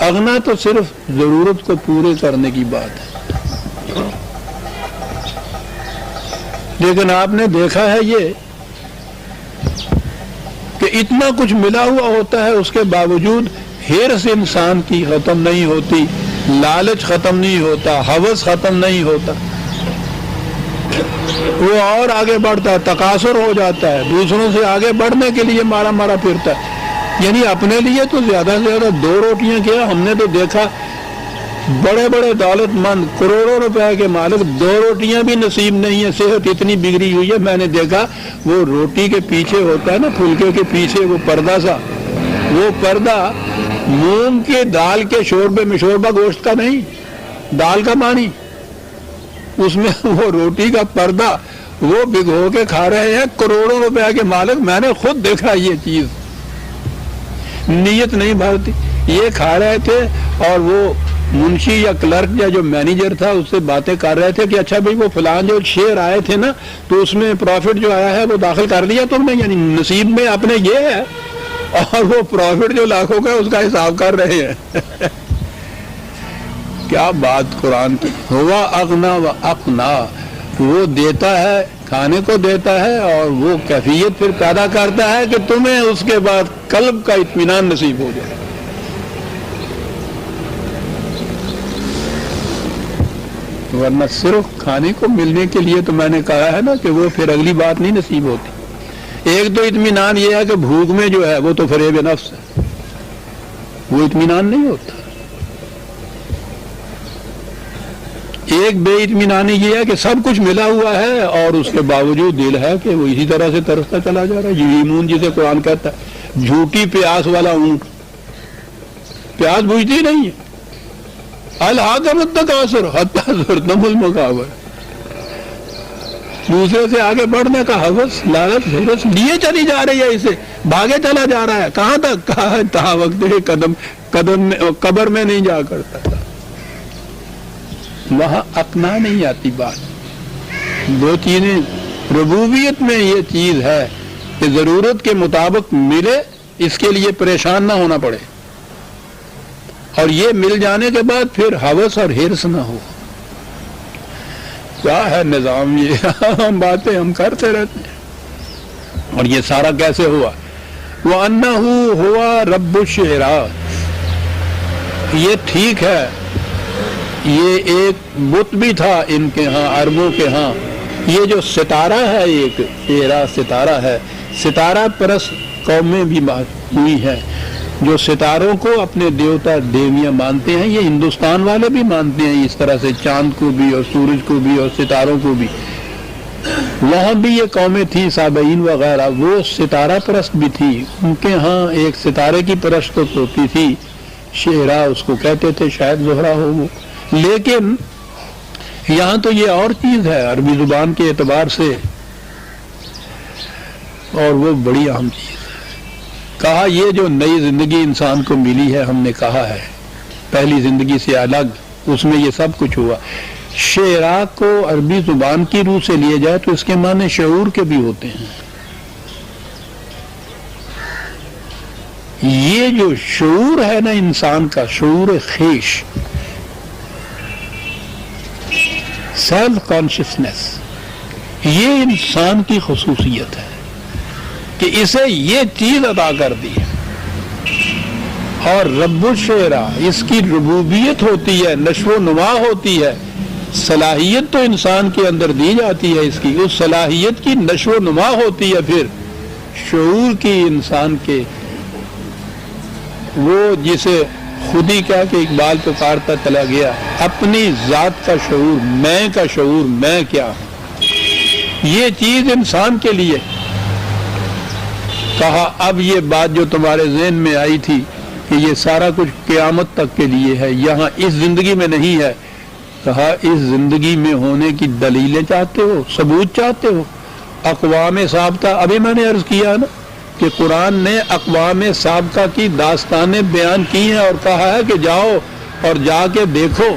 اغنا تو صرف ضرورت کو پورے کرنے کی بات ہے، لیکن آپ نے دیکھا ہے یہ کہ اتنا کچھ ملا ہوا ہوتا ہے، اس کے باوجود حرص انسان کی ختم نہیں ہوتی، لالچ ختم نہیں ہوتا، ہوس ختم نہیں ہوتا، وہ اور آگے بڑھتا ہے، تقاصر ہو جاتا ہے، دوسروں سے آگے بڑھنے کے لیے مارا مارا پھرتا ہے۔ یعنی اپنے لیے تو زیادہ سے زیادہ 2 روٹیاں کیا، ہم نے تو دیکھا بڑے بڑے دولت مند کروڑوں روپے کے مالک 2 روٹیاں بھی نصیب نہیں ہے، صحت اتنی بگڑی ہوئی ہے۔ میں نے دیکھا وہ روٹی کے پیچھے ہوتا ہے نا، پھلکے کے پیچھے وہ پردہ سا، وہ پردہ مونگ کے دال کے شوربے میں، شوربہ گوشت کا نہیں، دال کا پانی، اس میں وہ روٹی کا پردہ وہ بھگو کے کھا رہے ہیں کروڑوں روپے کے مالک. میں نے خود دیکھا یہ چیز، نیت نہیں بھرتی. یہ کھا رہے تھے اور وہ منشی یا کلرک یا جو مینیجر تھا اس سے باتیں کر رہے تھے کہ اچھا بھائی وہ فلان جو شیئر آئے تھے نا تو اس میں پروفٹ جو آیا ہے وہ داخل کر دیا تم نے، یعنی نصیب میں اپنے یہ ہے، اور وہ پروفٹ جو لاکھوں کا اس کا حساب کر رہے ہیں. کیا بات قرآن کی. ہوا اغنا و اقنا، وہ دیتا ہے، کھانے کو دیتا ہے، اور وہ کیفیت پھر پیدا کرتا ہے کہ تمہیں اس کے بعد قلب کا اطمینان نصیب ہو جائے. ورنہ صرف کھانے کو ملنے کے لیے تو میں نے کہا ہے نا کہ وہ پھر اگلی بات نہیں نصیب ہوتی. ایک تو اطمینان یہ ہے کہ بھوک میں جو ہے وہ تو فریب نفس ہے، وہ اطمینان نہیں ہوتا. ایک بے اطمینانی یہ ہے کہ سب کچھ ملا ہوا ہے اور اس کے باوجود دل ہے کہ وہ اسی طرح سے ترستا چلا جا رہا ہے. یمون جسے قرآن کہتا ہے جھوٹی پیاس والا اونٹ، پیاس بجھتی نہیں ہے. الحاکم التکاثر حتی زرتم المقابر، دوسرے سے آگے بڑھنے کا ہوس، لالچ، ہرس لیے چلی جا رہی ہے، اسے بھاگے چلا جا رہا ہے. کہاں تک؟ کہا تھا وقت قبر میں نہیں جا کرتا تھا. وہاں اقنا نہیں آتی بات. دو چیزیں ربوبیت میں یہ چیز ہے کہ ضرورت کے مطابق ملے، اس کے لیے پریشان نہ ہونا پڑے، اور یہ مل جانے کے بعد پھر ہوس اور ہرس نہ ہو. کیا ہے نظام یہ؟ باتیں ہم کرتے رہتے ہیں. اور یہ سارا کیسے ہوا؟ وَأَنَّهُ هُوَ رَبُّ الشِّعْرَىٰ. یہ ٹھیک ہے، یہ ایک بت بھی تھا ان کے ہاں، عربوں کے ہاں. یہ جو ستارہ ہے، ایک شعرا ستارہ ہے، ستارہ پرست قومیں بھی ہوئی ہیں جو ستاروں کو اپنے دیوتا دیویاں مانتے ہیں. یہ ہندوستان والے بھی مانتے ہیں اس طرح سے، چاند کو بھی اور سورج کو بھی اور ستاروں کو بھی. وہاں بھی یہ قومیں تھیں سابعین وغیرہ، وہ ستارہ پرست بھی تھی. ان کے ہاں ایک ستارے کی پرست ہوتی تھی، شعرا اس کو کہتے تھے، شاید زہرا ہو وہ. لیکن یہاں تو یہ اور چیز ہے عربی زبان کے اعتبار سے، اور وہ بڑی اہم چیز. کہا یہ جو نئی زندگی انسان کو ملی ہے، ہم نے کہا ہے پہلی زندگی سے الگ، اس میں یہ سب کچھ ہوا. شعرا کو عربی زبان کی روح سے لیے جائے تو اس کے معنی شعور کے بھی ہوتے ہیں. یہ جو شعور ہے نا انسان کا، شعور خیش، سیلف کانشسنس، یہ انسان کی خصوصیت ہے کہ اسے یہ چیز عطا کر دی. اور رب الشعرا، اس کی ربوبیت ہوتی ہے، نشو و نما ہوتی ہے. صلاحیت تو انسان کے اندر دی جاتی ہے، اس کی اس صلاحیت کی نشو و نما ہوتی ہے پھر شعور کی انسان کے. وہ جسے خود ہی کہا کہ اقبال پکارتا چلا گیا، اپنی ذات کا شعور، میں کا شعور، میں کیا ہوں. یہ چیز انسان کے لیے. کہا اب یہ بات جو تمہارے ذہن میں آئی تھی کہ یہ سارا کچھ قیامت تک کے لیے ہے، یہاں اس زندگی میں نہیں ہے. کہا اس زندگی میں ہونے کی دلیلیں چاہتے ہو، ثبوت چاہتے ہو. اقوام سابقہ، ابھی میں نے عرض کیا نا کہ قرآن نے اقوام سابقہ کی داستانیں بیان کی ہیں اور کہا ہے کہ جاؤ اور جا کے دیکھو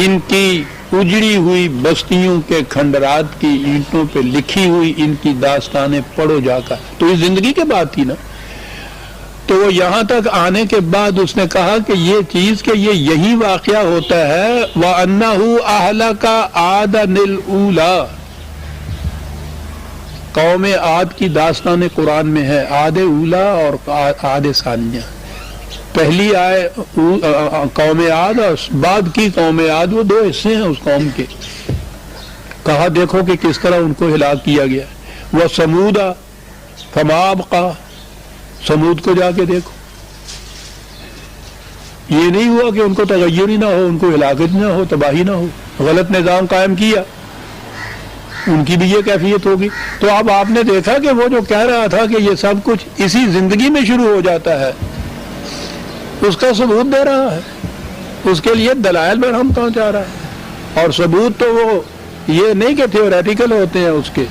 ان کی اجڑی ہوئی بستیوں کے کھنڈرات کی اینٹوں پہ لکھی ہوئی ان کی داستانیں پڑھو جا کر. تو اس زندگی کے بعد تھی نا. تو وہ یہاں تک آنے کے بعد اس نے کہا کہ یہ چیز کہ یہ یہی واقعہ ہوتا ہے. وَأَنَّهُ أَهْلَكَ عَادًا الْأُولَىٰ. قوم عاد کی داستان قرآن میں ہے، عاد اولا اور عاد ثانیہ. پہلی آئے قوم عاد اور بعد کی قوم عاد، وہ دو حصے ہیں اس قوم کے. کہا دیکھو کہ کس طرح ان کو ہلاک کیا گیا. وہ سمودا فما ابقا، سمود کو جا کے دیکھو. یہ نہیں ہوا کہ ان کو تغیر ہی نہ ہو، ان کو ہلاکت نہ ہو، تباہی نہ ہو، غلط نظام قائم کیا، ان کی بھی یہ کیفیت ہوگی. تو اب آپ نے دیکھا کہ وہ جو کہہ رہا تھا کہ یہ سب کچھ اسی زندگی میں شروع ہو جاتا ہے، اس کا ثبوت دے رہا ہے. اس کے لیے دلائل میں ہم پہنچا رہا ہے، اور ثبوت تو وہ یہ نہیں کہ تھیوریٹیکل ہوتے ہیں اس کے،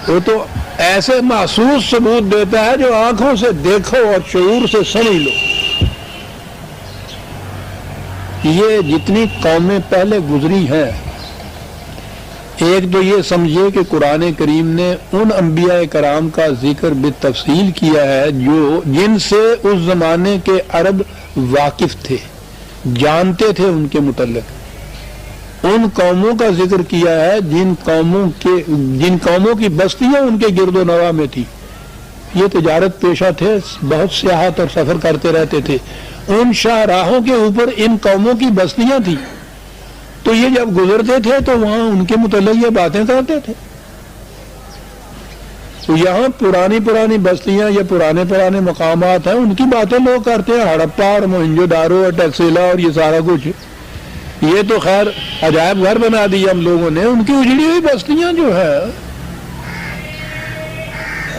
وہ تو ایسے محسوس ثبوت دیتا ہے جو آنکھوں سے دیکھو اور شعور سے سمجھ لو۔ یہ جتنی قومیں پہلے گزری ہیں، ایک تو یہ سمجھے کہ قرآن کریم نے ان انبیاء کرام کا ذکر بالتفصیل کیا ہے جن سے اس زمانے کے عرب واقف تھے، جانتے تھے ان کے متعلق۔ ان قوموں کا ذکر کیا ہے جن قوموں کی بستیاں ان کے گرد و نواح میں تھی، یہ تجارت پیشہ تھے، بہت سیاحت اور سفر کرتے رہتے تھے، ان شاہراہوں کے اوپر ان قوموں کی بستیاں تھیں، تو یہ جب گزرتے تھے تو وہاں ان کے متعلق یہ باتیں کرتے تھے۔ تو یہاں پرانی بستیاں یا پرانے مقامات ہیں، ان کی باتیں لوگ کرتے ہیں، ہڑپا اور موہنجو دارو اور ٹیکسیلا اور یہ سارا کچھ، یہ تو خیر عجائب گھر بنا دیا ہم لوگوں نے، ان کی اجڑی ہوئی بستیاں جو ہے،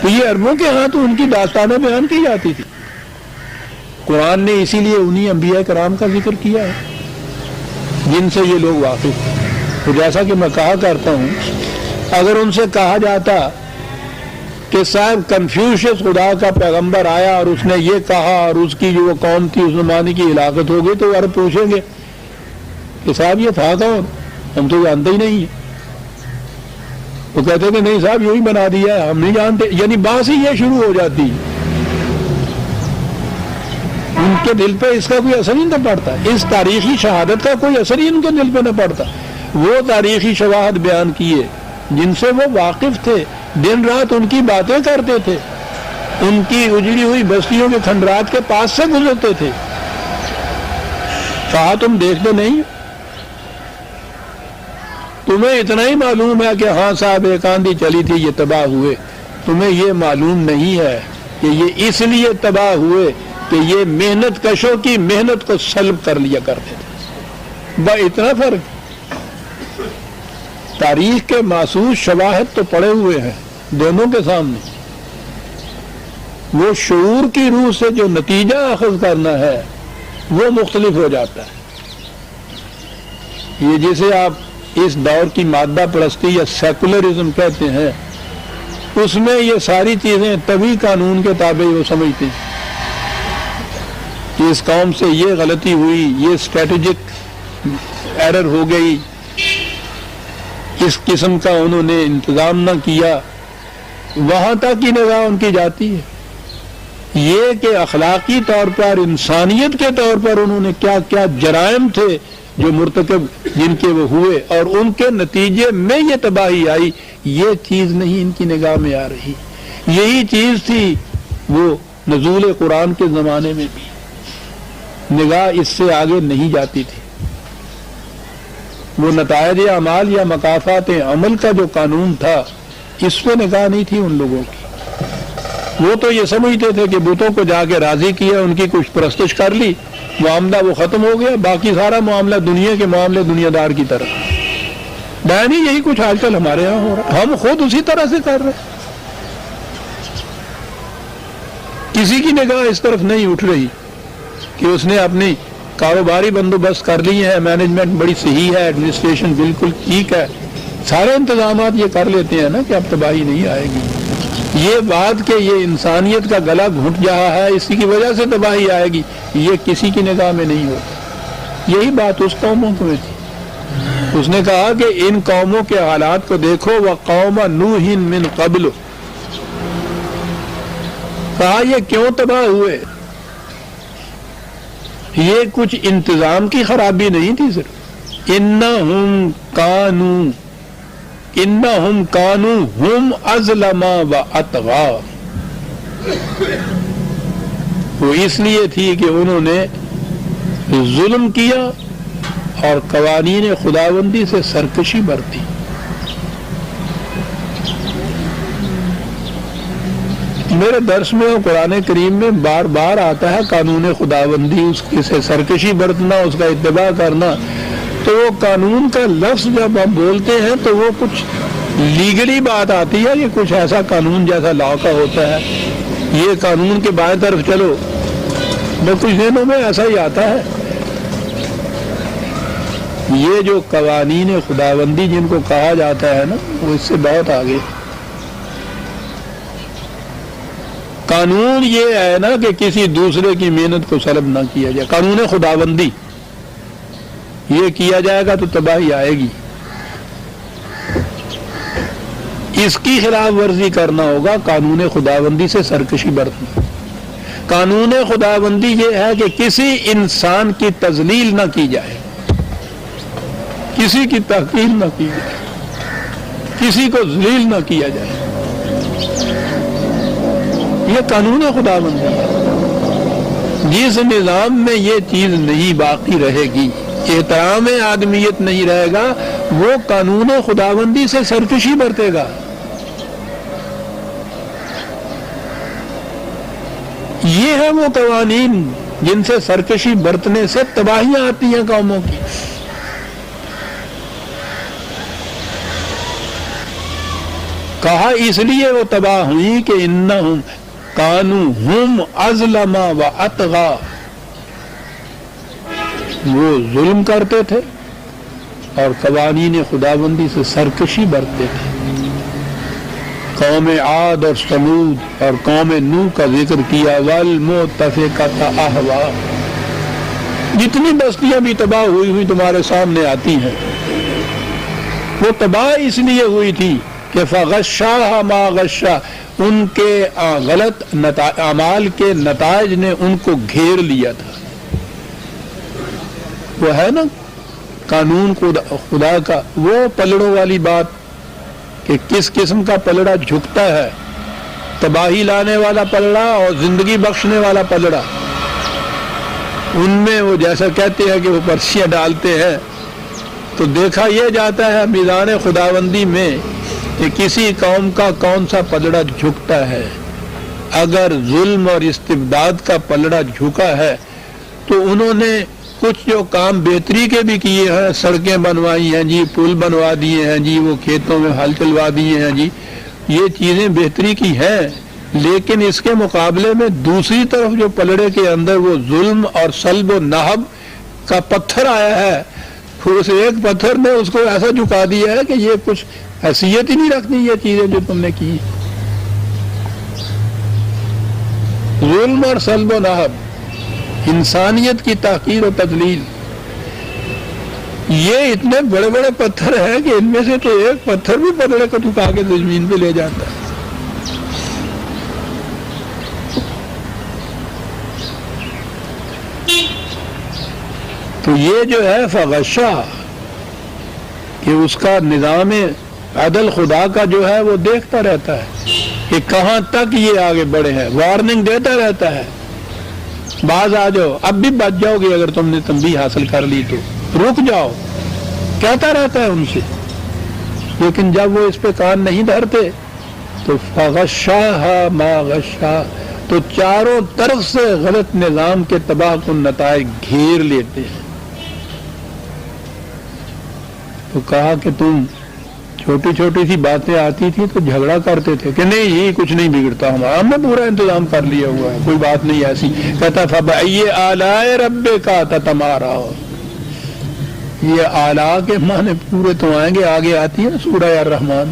تو یہ عربوں کے ہاں تو ان کی داستانیں بیان کی جاتی تھی۔ قرآن نے اسی لیے انہی انبیاء کرام کا ذکر کیا ہے جن سے یہ لوگ واقف ہیں۔ تو جیسا کہ میں کہا کرتا ہوں، اگر ان سے کہا جاتا کہ صاحب کنفیوشس خدا کا پیغمبر آیا اور اس نے یہ کہا اور اس کی جو قوم تھی اس زمانے کی ہلاکت ہو گئی، تو عرب پوچھیں گے کہ صاحب یہ تھا کون، ہم تو جانتے ہی نہیں ہیں۔ وہ کہتے کہ نہیں صاحب یہی بنا دیا ہے، ہم نہیں جانتے، یعنی بات ہی یہ شروع ہو جاتی، ان کے دل پہ اس کا کوئی اثر ہی نہ پڑتا، اس تاریخی شہادت کا کوئی اثر ہی ان کے دل پہ نہ پڑتا۔ وہ تاریخی شواہد بیان کیے جن سے وہ واقف تھے، دن رات ان کی باتیں کرتے تھے، ان کی اجڑی ہوئی بستیوں کے کھنڈرات کے پاس سے گزرتے تھے۔ کہا تم دیکھتے نہیں، تمہیں اتنا ہی معلوم ہے کہ ہاں صاحب ایک آندھی چلی تھی یہ تباہ ہوئے، تمہیں یہ معلوم نہیں ہے کہ یہ اس لیے تباہ ہوئے کہ یہ محنت کشوں کی محنت کو سلب کر لیا کرتے تھے۔ با اتنا فرق، تاریخ کے محسوس شواہد تو پڑے ہوئے ہیں دونوں کے سامنے، وہ شعور کی روح سے جو نتیجہ اخذ کرنا ہے وہ مختلف ہو جاتا ہے۔ یہ جسے آپ اس دور کی مادہ پرستی یا سیکولرزم کہتے ہیں، اس میں یہ ساری چیزیں طبی قانون کے تابع وہ سمجھتے ہیں کہ اس قوم سے یہ غلطی ہوئی، یہ اسٹریٹجک ایرر ہو گئی، اس قسم کا انہوں نے انتظام نہ کیا، وہاں تک کی نگاہ ان کی جاتی ہے۔ یہ کہ اخلاقی طور پر، انسانیت کے طور پر انہوں نے کیا کیا جرائم تھے جو مرتکب جن کے وہ ہوئے اور ان کے نتیجے میں یہ تباہی آئی، یہ چیز نہیں ان کی نگاہ میں آ رہی۔ یہی چیز تھی وہ نزول قرآن کے زمانے میں بھی، نگاہ اس سے آگے نہیں جاتی تھی۔ وہ نتائج اعمال یا مکافات عمل کا جو قانون تھا، اس پہ نگاہ نہیں تھی ان لوگوں کی۔ وہ تو یہ سمجھتے تھے کہ بتوں کو جا کے راضی کیا، ان کی کچھ پرستش کر لی، معاملہ وہ ختم ہو گیا، باقی سارا معاملہ دنیا کے معاملے دنیا دار کی طرح۔ نہیں، یہی کچھ آج کل ہمارے ہاں ہو رہا ہے، ہم خود اسی طرح سے کر رہے ہیں۔ کسی کی نگاہ اس طرف نہیں اٹھ رہی کہ اس نے اپنی کاروباری بندوبست کر لی ہے، مینجمنٹ بڑی صحیح ہے، ایڈمنسٹریشن بالکل ٹھیک ہے، سارے انتظامات یہ کر لیتے ہیں نا کہ اب تباہی نہیں آئے گی۔ یہ بات کہ یہ انسانیت کا گلا گھٹ رہا ہے، اسی کی وجہ سے تباہی آئے گی، یہ کسی کی نگاہ میں نہیں ہوتی۔ یہی بات اس قوموں میں تھی۔ اس نے کہا کہ ان قوموں کے حالات کو دیکھو، وَقَوْمَ نُوحٍ مِّن قَبْلُ، کہا یہ کیوں تباہ ہوئے؟ یہ کچھ انتظام کی خرابی نہیں تھی صرف، انہم کانوا ہم اظلم و اطغا، وہ اس لیے تھی کہ انہوں نے ظلم کیا اور قوانین خداوندی سے سرکشی برتی۔ میرے درس میں اور قرآن کریم میں بار بار آتا ہے قانون خداوندی، اس کی سے سرکشی برتنا، اس کا اتباع کرنا۔ تو وہ قانون کا لفظ جب ہم بولتے ہیں تو وہ کچھ لیگلی بات آتی ہے، یہ کچھ ایسا قانون جیسا لا کا ہوتا ہے، یہ قانون کے بائیں طرف چلو، میں کچھ ذہنوں میں ایسا ہی آتا ہے یہ جو قوانین خداوندی جن کو کہا جاتا ہے نا، وہ اس سے بہت آگے۔ قانون یہ ہے نا کہ کسی دوسرے کی محنت کو سلب نہ کیا جائے، قانون خداوندی یہ کیا جائے گا تو تباہی آئے گی، اس کی خلاف ورزی کرنا ہوگا، قانون خداوندی سے سرکشی برتنا۔ قانون خداوندی یہ ہے کہ کسی انسان کی تذلیل نہ کی جائے، کسی کی تحقیر نہ کی جائے، کسی کو ذلیل نہ کیا جائے، یہ قانون خداوندی ہے۔ جس نظام میں یہ چیز نہیں باقی رہے گی، احترام آدمیت نہیں رہے گا، وہ قانون خداوندی سے سرکشی برتے گا۔ یہ ہے وہ قوانین جن سے سرکشی برتنے سے تباہیاں آتی ہیں قوموں کی۔ کہا اس لیے وہ تباہ ہوئی کہ انہم کانوا ہم اظلم و اطغی، وہ ظلم کرتے تھے اور قوانین خداوندی سے سرکشی برتتے تھے۔ قوم عاد اور ثمود اور قوم نوح کا ذکر کیا، والمؤتفکۃ اہوا، جتنی بستیاں بھی تباہ ہوئی تمہارے سامنے آتی ہیں، وہ تباہ اس لیے ہوئی تھی کہ فغشاها ما غشا، ان کے غلط اعمال کے نتائج نے ان کو گھیر لیا تھا۔ وہ ہے نا قانون خدا کا، وہ پلڑوں والی بات کہ کس قسم کا پلڑا جھکتا ہے، تباہی لانے والا پلڑا اور زندگی بخشنے والا پلڑا، ان میں وہ جیسا کہتے ہیں کہ وہ پرچیاں ڈالتے ہیں، تو دیکھا یہ جاتا ہے میدان خداوندی میں کہ کسی قوم کا کون سا پلڑا جھکتا ہے۔ اگر ظلم اور استبداد کا پلڑا جھکا ہے تو انہوں نے کچھ جو کام بہتری کے بھی کیے ہیں، سڑکیں بنوائی ہیں جی، پل بنوا دیے ہیں جی، وہ کھیتوں میں ہل چلوا دیے ہیں جی، یہ چیزیں بہتری کی ہیں، لیکن اس کے مقابلے میں دوسری طرف جو پلڑے کے اندر وہ ظلم اور سلب و نہب کا پتھر آیا ہے، اس ایک پتھر نے اس کو ایسا جھکا دیا ہے کہ یہ کچھ حیثیت ہی نہیں رکھتی یہ چیزیں جو تم نے کی۔ ظلم اور سلب و نہب، انسانیت کی تحقیر و تذلیل، یہ اتنے بڑے بڑے پتھر ہیں کہ ان میں سے تو ایک پتھر بھی پلڑے کو جھکا کے زمین پہ لے جاتا ہے۔ تو یہ جو ہے فغشا، کہ اس کا نظام عدل خدا کا جو ہے وہ دیکھتا رہتا ہے کہ کہاں تک یہ آگے بڑھے ہیں، وارننگ دیتا رہتا ہے، باز آ جاؤ، اب بھی بچ جاؤ گے اگر تم نے تنبیہ حاصل کر لی تو، رک جاؤ، کہتا رہتا ہے ان سے۔ لیکن جب وہ اس پہ کان نہیں دھرتے تو فغشاها ما غشا، تو چاروں طرف سے غلط نظام کے تباہ کن نتائج گھیر لیتے ہیں۔ تو کہا کہ تم چھوٹی چھوٹی سی باتیں آتی تھی تو جھگڑا کرتے تھے کہ نہیں یہ کچھ نہیں بگڑتا ہمارا، ہم نے پورا انتظام کر لیا ہوا ہے، کوئی بات نہیں ایسی۔ کہتا فبأي آلاء ربك تتمارون، یہ آلاء کے معنی پورے تو آئیں گے، آگے آتی ہے نا سورہ الرحمن،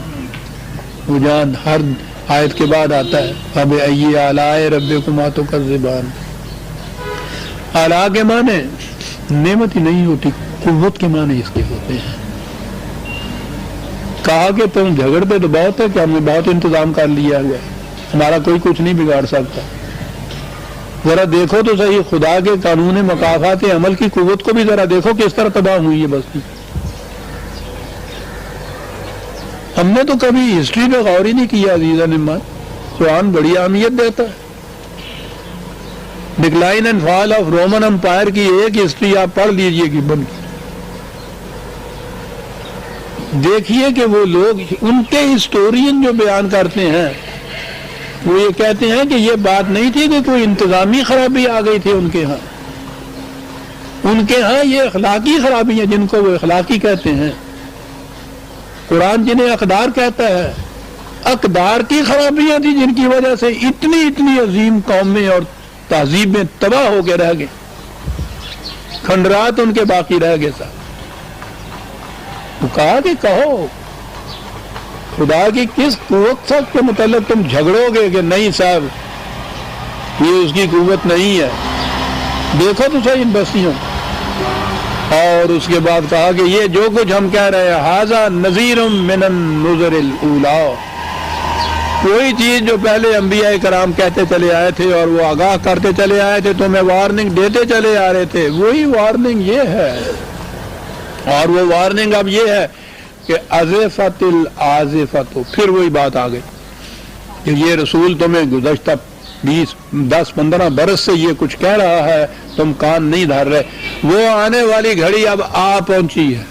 وہ جان ہر آیت کے بعد آتا ہے فبأي آلاء ربكما تكذبان۔ آلاء کے معنی نعمت ہی نہیں ہوتی، قوت کے معنی اس کے ہوتے ہیں۔ کہا کہ تم جھگڑتے تو بہت ہے کہ ہم نے بہت انتظام کر لیا ہوا ہے، ہمارا کوئی کچھ نہیں بگاڑ سکتا، ذرا دیکھو تو صحیح خدا کے قانون مکافات عمل کی قوت کو بھی ذرا دیکھو کس طرح تباہ ہوئی ہے بستی۔ ہم نے تو کبھی ہسٹری پہ غور ہی نہیں کیا عزیزان ایمان، قرآن بڑی اہمیت دیتا ہے۔ Decline and fall of Roman empire کی ایک ہسٹری آپ پڑھ لیجئے کہ بن دیکھیے کہ وہ لوگ، ان کے ہسٹورین جو بیان کرتے ہیں وہ یہ کہتے ہیں کہ یہ بات نہیں تھی کہ کوئی انتظامی خرابی آ گئی تھی ان کے ہاں، ان کے ہاں یہ اخلاقی خرابی ہیں جن کو وہ اخلاقی کہتے ہیں۔ قرآن جنہیں اقدار کہتا ہے، اقدار کی خرابیاں تھیں جن کی وجہ سے اتنی عظیم قومیں اور تہذیبیں تباہ ہو کے رہ گئے، کھنڈرات ان کے باقی رہ گئے سب۔ تو کہا کہ کہو خدا کی کس قوت تک کے متعلق تم جھگڑو گے کہ نہیں صاحب یہ اس کی قوت نہیں ہے، دیکھو تو صحیح ان بستیوں. اور اس کے بعد کہا کہ یہ جو کچھ ہم کہہ رہے ہیں ھذا نذیر من النذر الاولی، کوئی چیز جو پہلے انبیاء کرام کہتے چلے آئے تھے اور وہ آگاہ کرتے چلے آئے تھے، تمہیں وارننگ دیتے چلے آ رہے تھے، وہی وارننگ یہ ہے. اور وہ وارننگ اب یہ ہے کہ ازفت الازفت، پھر وہی بات آ گئی کہ یہ رسول تمہیں گزشتہ 10-15 برس سے یہ کچھ کہہ رہا ہے، تم کان نہیں دھر رہے. وہ آنے والی گھڑی اب آ پہنچی ہے،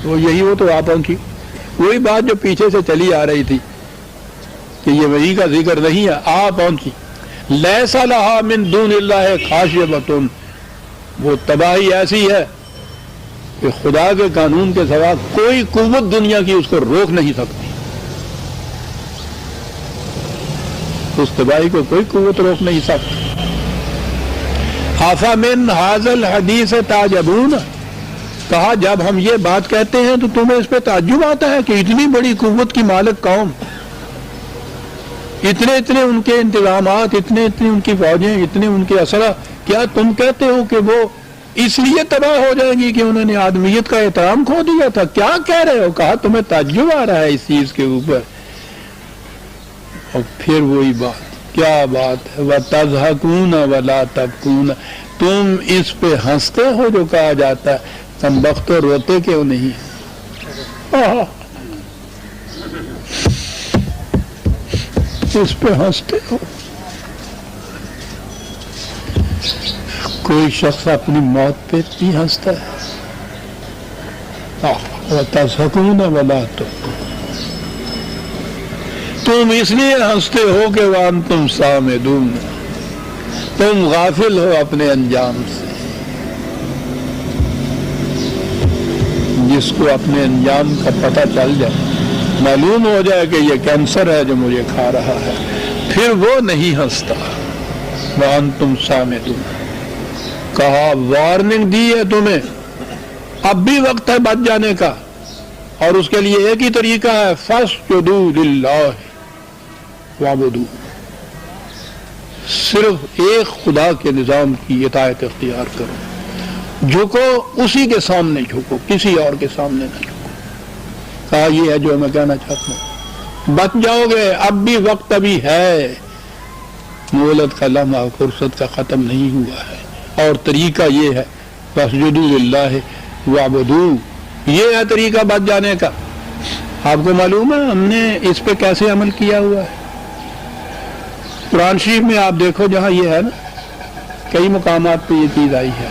وہ تو آ پہنچی، وہی بات جو پیچھے سے چلی آ رہی تھی کہ یہ وہی کا ذکر نہیں ہے، آ پہنچی. لیس لہا من دون اللہ خاشعۃ، وہ تباہی ایسی ہے کہ خدا کے قانون کے سوا کوئی قوت دنیا کی اس کو روک نہیں سکتی، اس تباہی کو کوئی قوت روک نہیں سکتی. افمن ھذا الحدیث تعجبون، کہا جب ہم یہ بات کہتے ہیں تو تمہیں اس پہ تعجب آتا ہے کہ اتنی بڑی قوت کی مالک قوم، اتنے ان کے انتظامات، اتنے ان کی فوجیں، اتنے ان کے اسلحہ، کیا تم کہتے ہو کہ وہ اس لیے تباہ ہو جائیں گی کہ انہوں نے آدمیت کا احترام کھو دیا تھا؟ کیا کہہ رہے ہو؟ کہا تمہیں تعجب آ رہا ہے اس چیز کے اوپر. اور پھر وہی بات، کیا بات ہے، وَتَضْحَكُونَ وَلَا تَبْكُونَ، تم اس پہ ہنستے ہو جو کہا جاتا ہے، تم بختو روتے کیوں نہیں؟ اس پہ ہنستے ہو. کوئی شخص اپنی موت پہ بھی ہنستا ہے. وَتَضْحَكُونَ وَلَا تَبْكُونَ، تم اس لیے ہنستے ہو کہ وَأَنْتُمْ صَامِدُونَ، تم غافل ہو اپنے انجام سے. جس کو اپنے انجام کا پتہ چل جائے، معلوم ہو جائے کہ یہ کینسر ہے جو مجھے کھا رہا ہے، پھر وہ نہیں ہنستا. وَأَنْتُمْ صَامِدُونَ، کہا وارننگ دی ہے تمہیں، اب بھی وقت ہے بچ جانے کا، اور اس کے لیے ایک ہی طریقہ ہے، فَاسْجُدُوا لِلَّهِ وَاعْبُدُوهُ، صرف ایک خدا کے نظام کی اطاعت اختیار کرو، جھکو اسی کے سامنے جھکو، کسی اور کے سامنے نہ جھکو. کہا یہ ہے جو میں کہنا چاہتا ہوں، بچ جاؤ گے، اب بھی وقت ابھی ہے، مہلت کا لمحہ فرصت کا ختم نہیں ہوا ہے. اور طریقہ یہ ہے فَاسْجُدُوا لِلَّهِ وَاعْبُدُوهُ، یہ ہے طریقہ بچ جانے کا. آپ کو معلوم ہے ہم نے اس پہ کیسے عمل کیا ہوا ہے؟ قرآن شریف میں آپ دیکھو، جہاں یہ ہے نا، کئی مقامات پہ یہ چیز آئی ہے،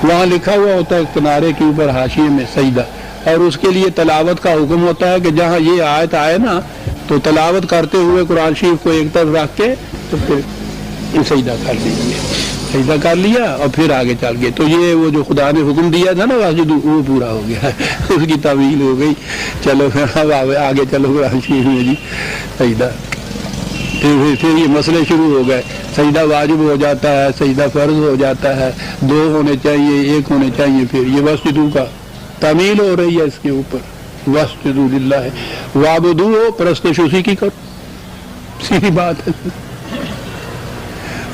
وہاں لکھا ہوا ہوتا ہے کنارے کے اوپر حاشیے میں سجدہ، اور اس کے لیے تلاوت کا حکم ہوتا ہے کہ جہاں یہ آیت آئے نا تو تلاوت کرتے ہوئے قرآن شریف کو ایک طرف رکھ کے تو پھر سجدہ کر لیجیے، سجدہ کر لیا اور پھر آگے چل گئے. تو یہ وہ جو خدا نے حکم دیا تھا نا واسجدوا، وہ پورا ہو گیا، اس کی تعویل ہو گئی. چلو پھر اب آگے چلو قرآن شریف میں جی سجدہ. پھر یہ مسئلے شروع ہو گئے، سجدہ واجب ہو جاتا ہے، سجدہ فرض ہو جاتا ہے، 2 ہونے چاہیے، 1 ہونے چاہیے. پھر یہ واسجدوا کا تعمیل ہو رہی ہے اس کے اوپر، واسجدوا للہ وعبدوہ، پرستش اسی کی کرو، سیدھی بات ہے.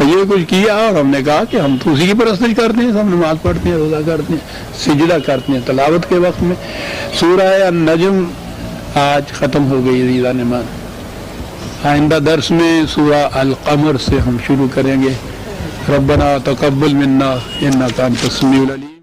یہ کچھ کیا اور ہم نے کہا کہ ہم تو اسی کی پرستش کرتے ہیں، ہم نماز پڑھتے ہیں، روزہ کرتے ہیں، سجدہ کرتے ہیں تلاوت کے وقت میں. سورہ النجم آج ختم ہو گئی عزیزان نمان. آئندہ درس میں سورہ القمر سے ہم شروع کریں گے. ربنا تقبل منا انک انت السمیع العلیم.